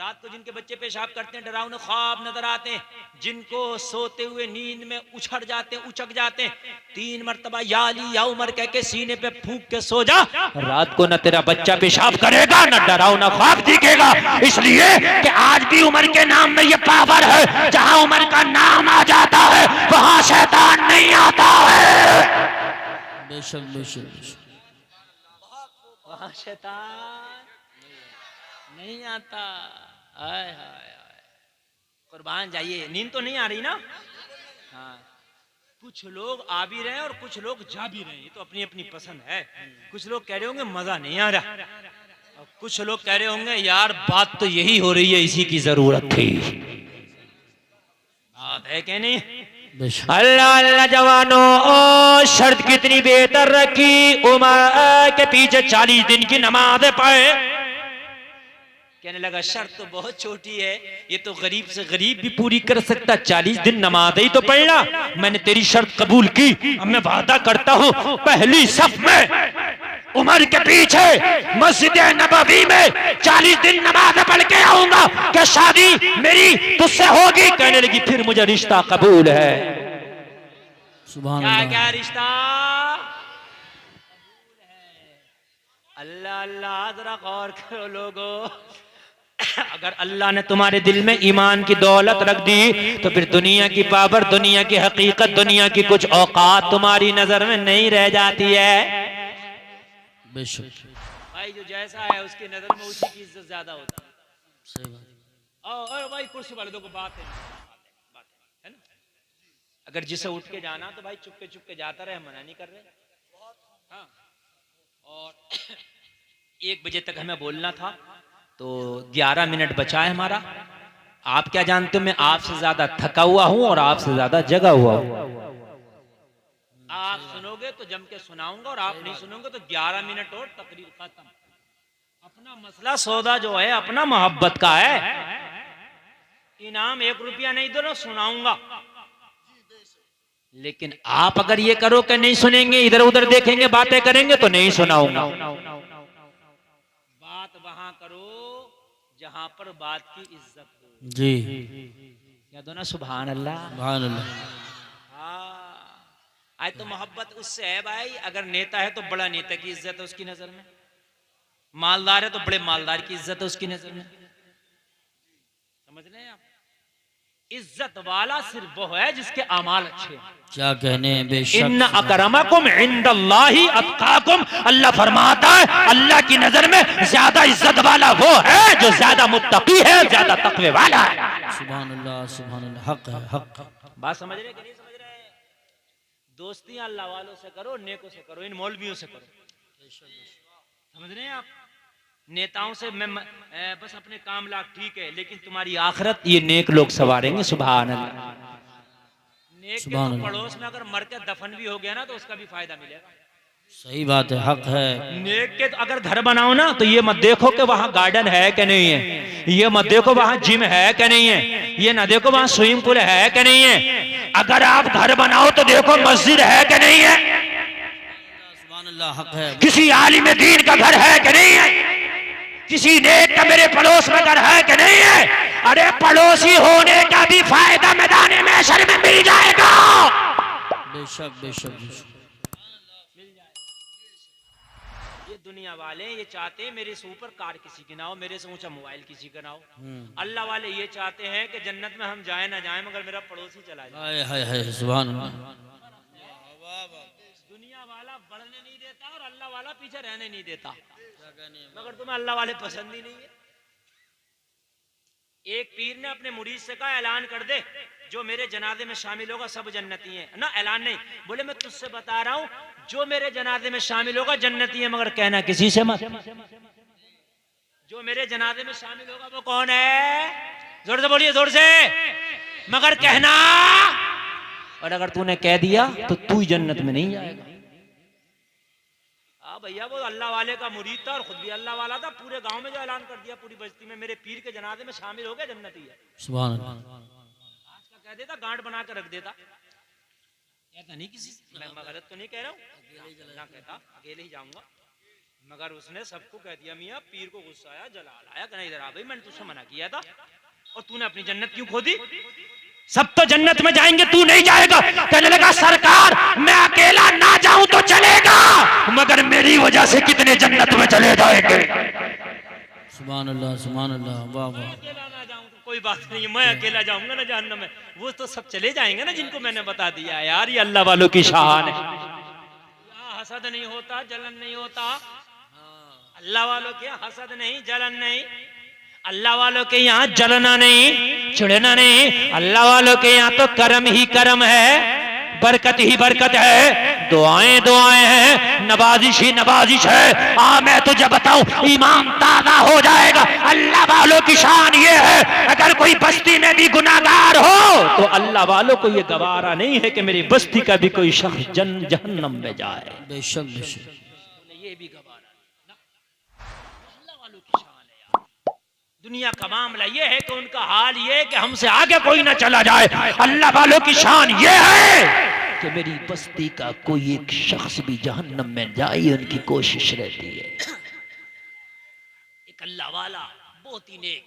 रात को जिनके बच्चे पेशाब करते हैं, डरावने ख्वाब नजर आते हैं, जिनको सोते हुए नींद में उछड़ जाते हैं, उचक जाते हैं, 3 मरतबा या अली या उमर कह के सीने पे फूंक के सो जा, रात को न तेरा बच्चा पेशाब करेगा न डरावना ख्वाब दिखेगा। इसलिए कि आज भी उमर के नाम में ये पावर है, जहां उमर का नाम आ जाता है वहां शैतान नहीं आता है। बेशक बेशक, वहां शैतान नहीं आता। हाय हाय हाय, कुर्बान जाइए। नींद तो नहीं आ रही ना? हाँ, कुछ लोग आ भी रहे हैं और कुछ लोग जा भी रहे हैं, ये तो अपनी अपनी पसंद है। कुछ लोग कह रहे होंगे मजा नहीं आ रहा, और कुछ लोग कह रहे होंगे यार बात तो यही हो रही है, इसी की जरूरत थी। बात है कि नहीं? अल्लाह अल्लाह जवानों, शर्त कितनी बेहतर रखी, उमर के पीछे 40 दिन की नमाज पढ़े। कहने लगा शर्त तो बहुत छोटी है, ये तो गरीब से गरीब भी पूरी कर सकता, 40 दिन नमाज ही तो पढ़ना। मैंने तेरी शर्त कबूल की, अब मैं वादा करता हूँ पहली सफ में उमर के पीछे मस्जिद नबवी में 40 दिन नमाज पढ़ के आऊंगा, क्या शादी मेरी तुझसे होगी? कहने लगी फिर मुझे रिश्ता कबूल है। सुभान क्या अल्लाह, क्या रिश्ता? अल्लाह अल्लाह, जरा गौर करो लोगों, अगर अल्लाह ने तुम्हारे दिल में ईमान की दौलत रख दी तो फिर दुनिया की पावर, दुनिया की हकीकत, दुनिया की कुछ औकात तुम्हारी नजर में नहीं रह जाती है। बेशक भाई जो जैसा है उसकी नजर में उसी की इज्जत ज्यादा होती है। सही बात। आओ भाई कुर्सी वाले दो को बात है ना। अगर जिसे उठ के जाना तो भाई चुपके जाता रहे, मना नहीं कर रहे। हाँ, और 1 बजे तक हमें बोलना था तो 11 मिनट बचा है हमारा। आप क्या जानते हो, मैं आपसे ज्यादा थका हुआ हूं और आपसे ज्यादा जगा हुआ हूं। आप सुनोगे तो जम के सुनाऊंगा और आप नहीं सुनोगे तो 11 मिनट और तकरीर खत्म। अपना मसला सौदा जो है अपना मोहब्बत का है, इनाम 1 रुपया नहीं दो ना, सुनाऊंगा। लेकिन आप अगर ये करो कि नहीं सुनेंगे, इधर उधर देखेंगे, बातें करेंगे तो नहीं सुनाऊंगा। बात वहां करो जहां पर बात की इज्जत हो। जी क्या दो ना सुभान अल्लाह। सुभान अल्लाह। हाँ, आज तो मोहब्बत उससे है भाई, अगर नेता है तो बड़ा नेता की इज्जत है उसकी नजर में, मालदार है तो बड़े मालदार की इज्जत है उसकी नजर में। समझ रहे हैं आप? इज्जत वाला सिर्फ वो है जिसके अमाल अच्छे हैं। क्या कहने हैं, बेशक। इन्ना अकरमकुम इंदल्लाहि अत्काकुम, अल्लाह फरमाता है अल्लाह की नजर में ज्यादा इज्जत वाला वो है जो ज्यादा मुत्तकी है, ज्यादा तकवे वाला है। सुभान अल्लाह सुभान अल्लाह। हक है, हक। बात समझ रहे कि नहीं समझ रहे? दोस्तियां अल्लाह वालों से करो, नेकों से करो, इन मौलवियों से करो। समझ रहे हैं आप? नेताओं से मैं बस अपने काम लाख ठीक है, लेकिन तुम्हारी आखिरत ये नेक लोग सवारेंगे। सुभान अल्लाह। नेक के सुभान तो अल्लाह। पड़ोस में अगर मर के दफन भी हो गया ना तो उसका भी फायदा मिलेगा। सही बात है, हक है। नेक के तो अगर घर बनाओ ना तो ये मत देखो कि वहां गार्डन है कि नहीं है, ये मत देखो वहां जिम है कि नहीं है, ये ना देखो वहां स्विमिंग पूल है कि नहीं है। अगर आप घर बनाओ तो देखो मस्जिद है कि नहीं है, सुभान अल्लाह। हक है। किसी आलिम दीन का घर है कि नहीं है, किसी नेक का मेरे पड़ोस में घर है कि नहीं है। अरे पड़ोसी होने का भी फायदा मैदान महशर में मिल जाएगा। बेशक बेशक बेशक। ये दुनिया वाले ये चाहते हैं मेरे से ऊपर कार किसी की ना हो, मेरे से ऊंचा मोबाइल किसी का ना हो। अल्लाह वाले ये चाहते हैं कि जन्नत में हम जाए ना जाए मगर मेरा पड़ोसी चला जाए। हाय हाय हाय, सुभान अल्लाह। दुनिया वाला बढ़ने नहीं देता और अल्लाह वाला पीछे रहने नहीं देता, मगर तुम्हें अल्लाह वाले पसंद ही नहीं है। एक पीर ने अपने मुरीद से कहा ऐलान कर दे जो मेरे जनाजे में शामिल होगा सब जन्नती हैं ना। ऐलान नहीं, बोले मैं तुझसे बता रहा हूं जो मेरे जनाजे में शामिल होगा जन्नती है, मगर कहना किसी से मत। जो मेरे जनाजे में शामिल होगा वो कौन है? जोर से बोलिए, जोर से। मगर कहना, और अगर तूने कह दिया तो तू जन्नत में नहीं जाएगा। भैया वो अल्लाह वाले का मुरीद था और खुद भी अल्लाह वाला था, पूरे गांव में जो ऐलान कर दिया पूरी बस्ती में मेरे पीर के जनाजे में शामिल हो गया जन्नती है। सुभान अल्लाह। आज का कह देता, गांठ बना कर रख देता। कहता नहीं किसी से, मैं गलत तो नहीं कह रहा हूँ ना, कहता अकेले ही जाऊंगा, मगर उसने सबको कह दिया मियाँ पीर को गुस्सा आया, जलाल आया, कहना इधर आ भाई मैंने तुझसे मना किया था और तूने अपनी जन्नत क्यों खो दी? सब तो जन्नत में जाएंगे, तू नहीं जाएगा। कहने लगा सरकार मैं अकेला ना जाऊं तो चलेगा, मगर मेरी वजह से कितने जन्नत में चले जाएंगे। सुभान अल्लाह सुभान अल्लाह। वाह वाह। अकेला ना जाऊं तो कोई बात नहीं, मैं अकेला जाऊंगा ना जहन्नम में, वो तो सब चले जाएंगे ना जिनको मैंने बता दिया। यार ये अल्लाह वालों की शान है। यहाँ हसद नहीं होता, जलन नहीं होता। अल्लाह वालों के यहाँ हसद नहीं, जलन नहीं। अल्लाह वालों के यहाँ जलना नहीं, चिढ़ना नहीं। अल्लाह वालों के यहाँ तो कर्म ही कर्म है, बरकत ही बरकत है, दुआएं दुआएं हैं, नवाजिश ही नवाजिश है। मैं तुझे बताऊं ईमान ताजा हो जाएगा। अल्लाह वालों की शान ये है अगर कोई बस्ती में भी गुनाहगार हो तो अल्लाह वालों को ये गवारा नहीं है कि मेरी बस्ती का भी कोई शख्स जहन्नम में जाए। बेशक बेशक। ये भी गवारा अल्लाह वालों की शान है यार। दुनिया का मामला ये है कि उनका हाल ये है कि हमसे आगे कोई ना चला जाए। अल्लाह वालों की शान ये है कि मेरी बस्ती का कोई एक शख्स भी जहन्नम में जाए, उनकी कोशिश रहती है। एक अल्लाह वाला बहुत ही नेक।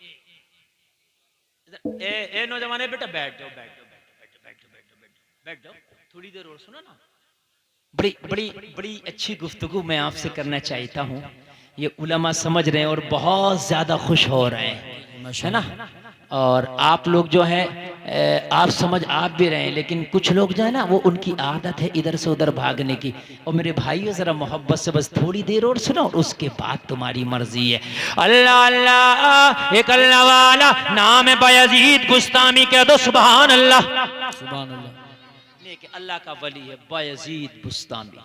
ए नौजवान बेटा बैठ जाओ, बैठ जाओ, बैठ जाओ, बैठ जाओ, बैठ जाओ, बैठ जाओ, थोड़ी देर और सुनो ना। बड़ी बड़ी बड़ी अच्छी गुफ्तगू मैं आपसे करना चाहता हूँ। ये उलमा समझ रहे हैं और बहुत ज्यादा खुश हो रहे हैं, है ना। और आप लोग जो है आप समझ आप भी रहे हैं, लेकिन कुछ लोग जो है ना वो उनकी आदत है इधर से उधर भागने की। और मेरे भाइयों जरा मोहब्बत से बस थोड़ी देर और सुनो और उसके बाद तुम्हारी मर्जी है। अल्लाह अल्लाह, एक अल्लाह वाला नाम है बायजीद बुस्तामी, कह दो सुभान अल्लाह। सुभान अल्लाह। नेक अल्लाह का वली है बायजीद बुस्तामी,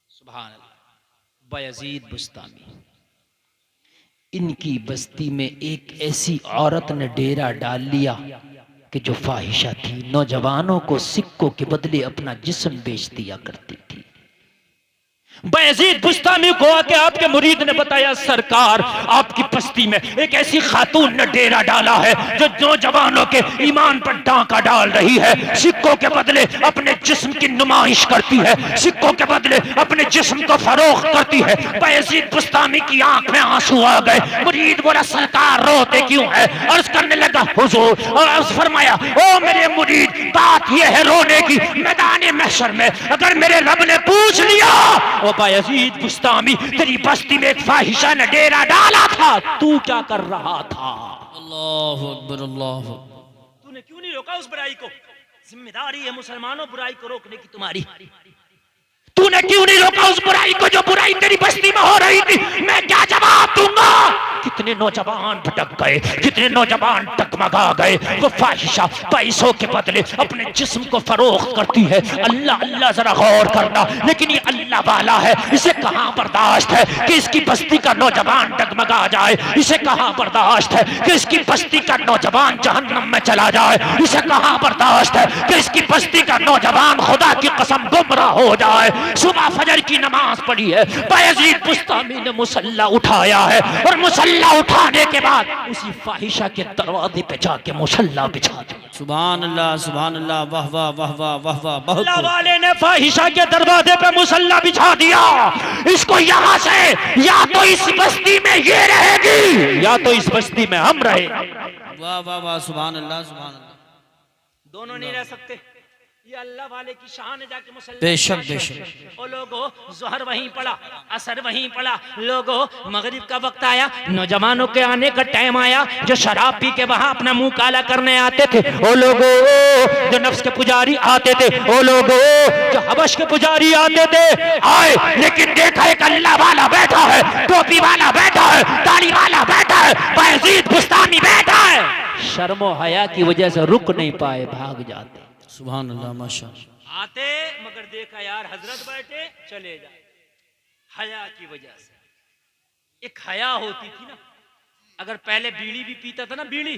सुभान अल्लाह। बायजीद बुस्तामी, इनकी बस्ती में एक ऐसी औरत ने डेरा डाल लिया कि जो फाहिशा थी, नौजवानों को सिक्कों के बदले अपना जिस्म बेच दिया करती थी। bayezid बुस्तामी को आके आपके मुरीद ने बताया, सरकार आपकी बस्ती में एक ऐसी खातून ने डेरा डाला है जो नौजवानों के ईमान पर डांका डाल रही है, सिक्कों के बदले अपने जिस्म की नुमाइश करती है, सिक्कों के बदले अपने जिस्म को फरोख्त करती है। bayezid बुस्तामी की आंख में आंसू आ गए। मुरीद बोला, सरकार रोते क्यों है? अर्ज करने लगा, हुजूर, और अर्ज फरमाया, ओ मेरे मुरीद, बात यह है रोने की, मैदान महशर में अगर मेरे रब ने पूछ लिया, ओ bayezid बुस्तामी, तेरी बस्ती में एक फाहिशा ने डेरा डाला था, तू क्या कर रहा था? अल्लाह अकबर, अल्लाह अकबर। तूने क्यों नहीं रोका उस बुराई को? जिम्मेदारी है मुसलमानों बुराई को रोकने की तुम्हारी। तूने क्यों नहीं रोका उस बुराई को जो बुराई तेरी बस्ती में हो रही थी? मैं क्या जवाब दूंगा? कितने नौजवान भटक गए, कितने नौजवान टकमगा गए। वो फाहिशा पैसों के बदले अपने जिस्म को फरोख्त करती है। अल्लाह अल्लाह जरा गौर करना, लेकिन ये अल्लाह वाला है, इसे कहां बर्दाश्त है कि इसकी बस्ती का नौजवान डगमगा जाए? इसे कहां बर्दाश्त है कि इसकी बस्ती का नौजवान जहन्नम में चला जाए? इसे कहां बर्दाश्त है कि इसकी बस्ती का नौजवान खुदा की कसम गुमराह हो जाए? सुबह फजर की नमाज पढ़ी है, bayezid बुस्तामी ने मुसल्ला उठाया है, और मुसल्ला उठाने के बाद उसी फाहिशा के दरवाजे पे जाके मुसल्ला बिछा दिया। सुभान अल्लाह, सुभान अल्लाह, वाह वाह वाह वाह वाह वाह, बहुत अल्लाह वाले ने फाहिशा के दरवाजे पे मुसल्ला बिछा दिया। इसको यहाँ से या तो इस बस्ती में ये रहेगी या तो इस बस्ती में हम रहे। वाह वाह वाह, सुभान अल्लाह, सुभान अल्लाह। दोनों नहीं रह सकते। ये अल्लाह वाले की शान है, जाके मुसल्ला। बेशक बेशक। ओ लोगो, जोहर वहीं पड़ा, असर वहीं पड़ा। लोगो, मगरिब का वक्त आया, नौजवानों के आने का टाइम आया, जो शराब पी के वहां अपना मुंह काला करने आते थे। ओ लोगो, जो नफ्स के पुजारी आते थे, ओ लोगो, जो हबश के पुजारी आते थे, आए, लेकिन देखा एक अल्लाह वाला बैठा है, टोपी वाला बैठा है, दाढ़ी वाला बैठा है, bayezid बुस्तामी बैठा है। शर्मो हया की वजह से रुक नहीं पाए, भाग जाते। सुभान अल्लाह, माशाअल्लाह। आते मगर देखा यार हजरत बैठे, चले जाए। हया की वजह से। एक हया होती थी ना, अगर पहले बीड़ी भी पीता था ना, बीड़ी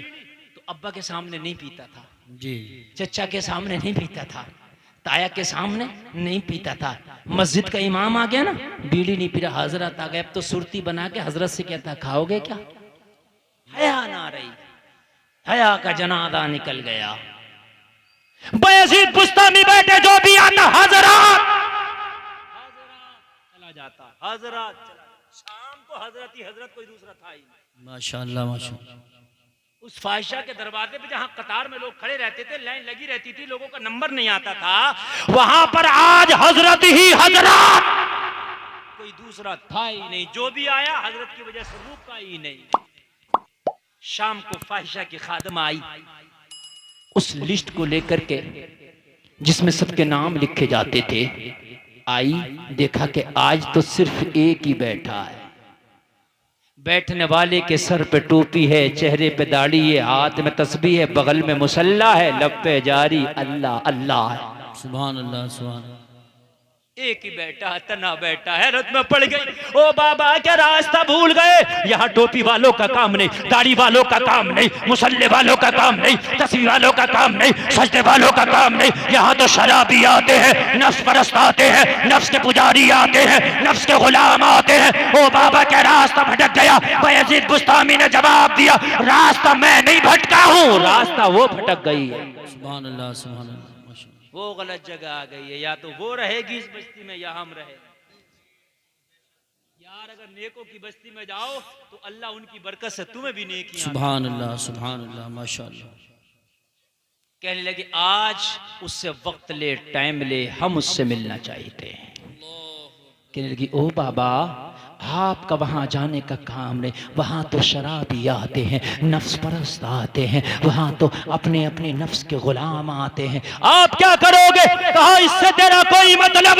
तो अब्बा के सामने नहीं पीता था, जी, चचा के सामने नहीं पीता था, ताया के सामने नहीं पीता था। मस्जिद का इमाम आ गया ना, बीड़ी नहीं पी रहा, हजरत आ गए, अब तो सुरती बना के हजरत से कहता, खाओगे क्या? हया ना रही, हया का जनाजा निकल गया। bayezid बुस्तामी बैठे, जो भी आता हजरत चला जाता, हजरत चला। शाम को हजरत ही हजरत, कोई दूसरा था ही नहीं। माशाअल्लाह, माशाअल्लाह। उस फाहिशा के दरवाजे पे जहां कतार में लोग खड़े रहते थे, लाइन लगी रहती थी, लोगों का नंबर नहीं आता था, वहां पर आज हजरत ही हजरत, कोई दूसरा था ही नहीं। जो भी आया हजरत की वजह से रुका ही नहीं। शाम को फाहिशा की खादमा आई, उस लिस्ट को लेकर के जिसमें सबके नाम लिखे जाते थे, आई, देखा कि आज तो सिर्फ एक ही बैठा है। बैठने वाले के सर पे टोपी है, चेहरे पे दाढ़ी है, हाथ में तस्बीह है, बगल में मुसल्ला है, लब पे जारी अल्लाह अल्लाह है। सुभान अल्लाह, सुभान अल्लाह। एक ही बैठा, तना बैठा, हैरत में पड़ गई। ओ बाबा, क्या रास्ता भूल गए? यहाँ टोपी वालों का काम नहीं, दाढ़ी वालों का काम नहीं, मुसल्ले वालों का काम नहीं, तस्बीह वालों का काम नहीं, सजदे वालों का काम नहीं। यहाँ तो शराबी आते हैं, नफ्स परस्त आते हैं, नफ्स के पुजारी आते हैं, नफ्स के गुलाम आते हैं। ओ बाबा, क्या रास्ता भटक गया? bayezid बुस्तामी ने जवाब दिया, रास्ता मैं नहीं भटका हूँ, रास्ता वो भटक गई है। सुभान अल्लाह, सुभान अल्लाह। वो गलत जगह आ गई है, या तो वो रहेगी इस बस्ती में या हम रहे। यार अगर नेकों की बस्ती में जाओ तो अल्लाह उनकी बरकत से तुम्हें भी नेकी। सुभान अल्लाह, सुभान अल्लाह, माशाअल्लाह। कहने लगे, आज उससे वक्त ले, टाइम ले, हम उससे मिलना चाहते हैं। कहने लगी, ओ बाबा, आपका वहां जाने का काम नहीं, वहां तो शराबी आते हैं, नफ्स परस्त आते हैं, वहां तो अपने अपने नफ्स के गुलाम आते हैं। आप क्या करोगे? कहा, इससे तेरा कोई मतलब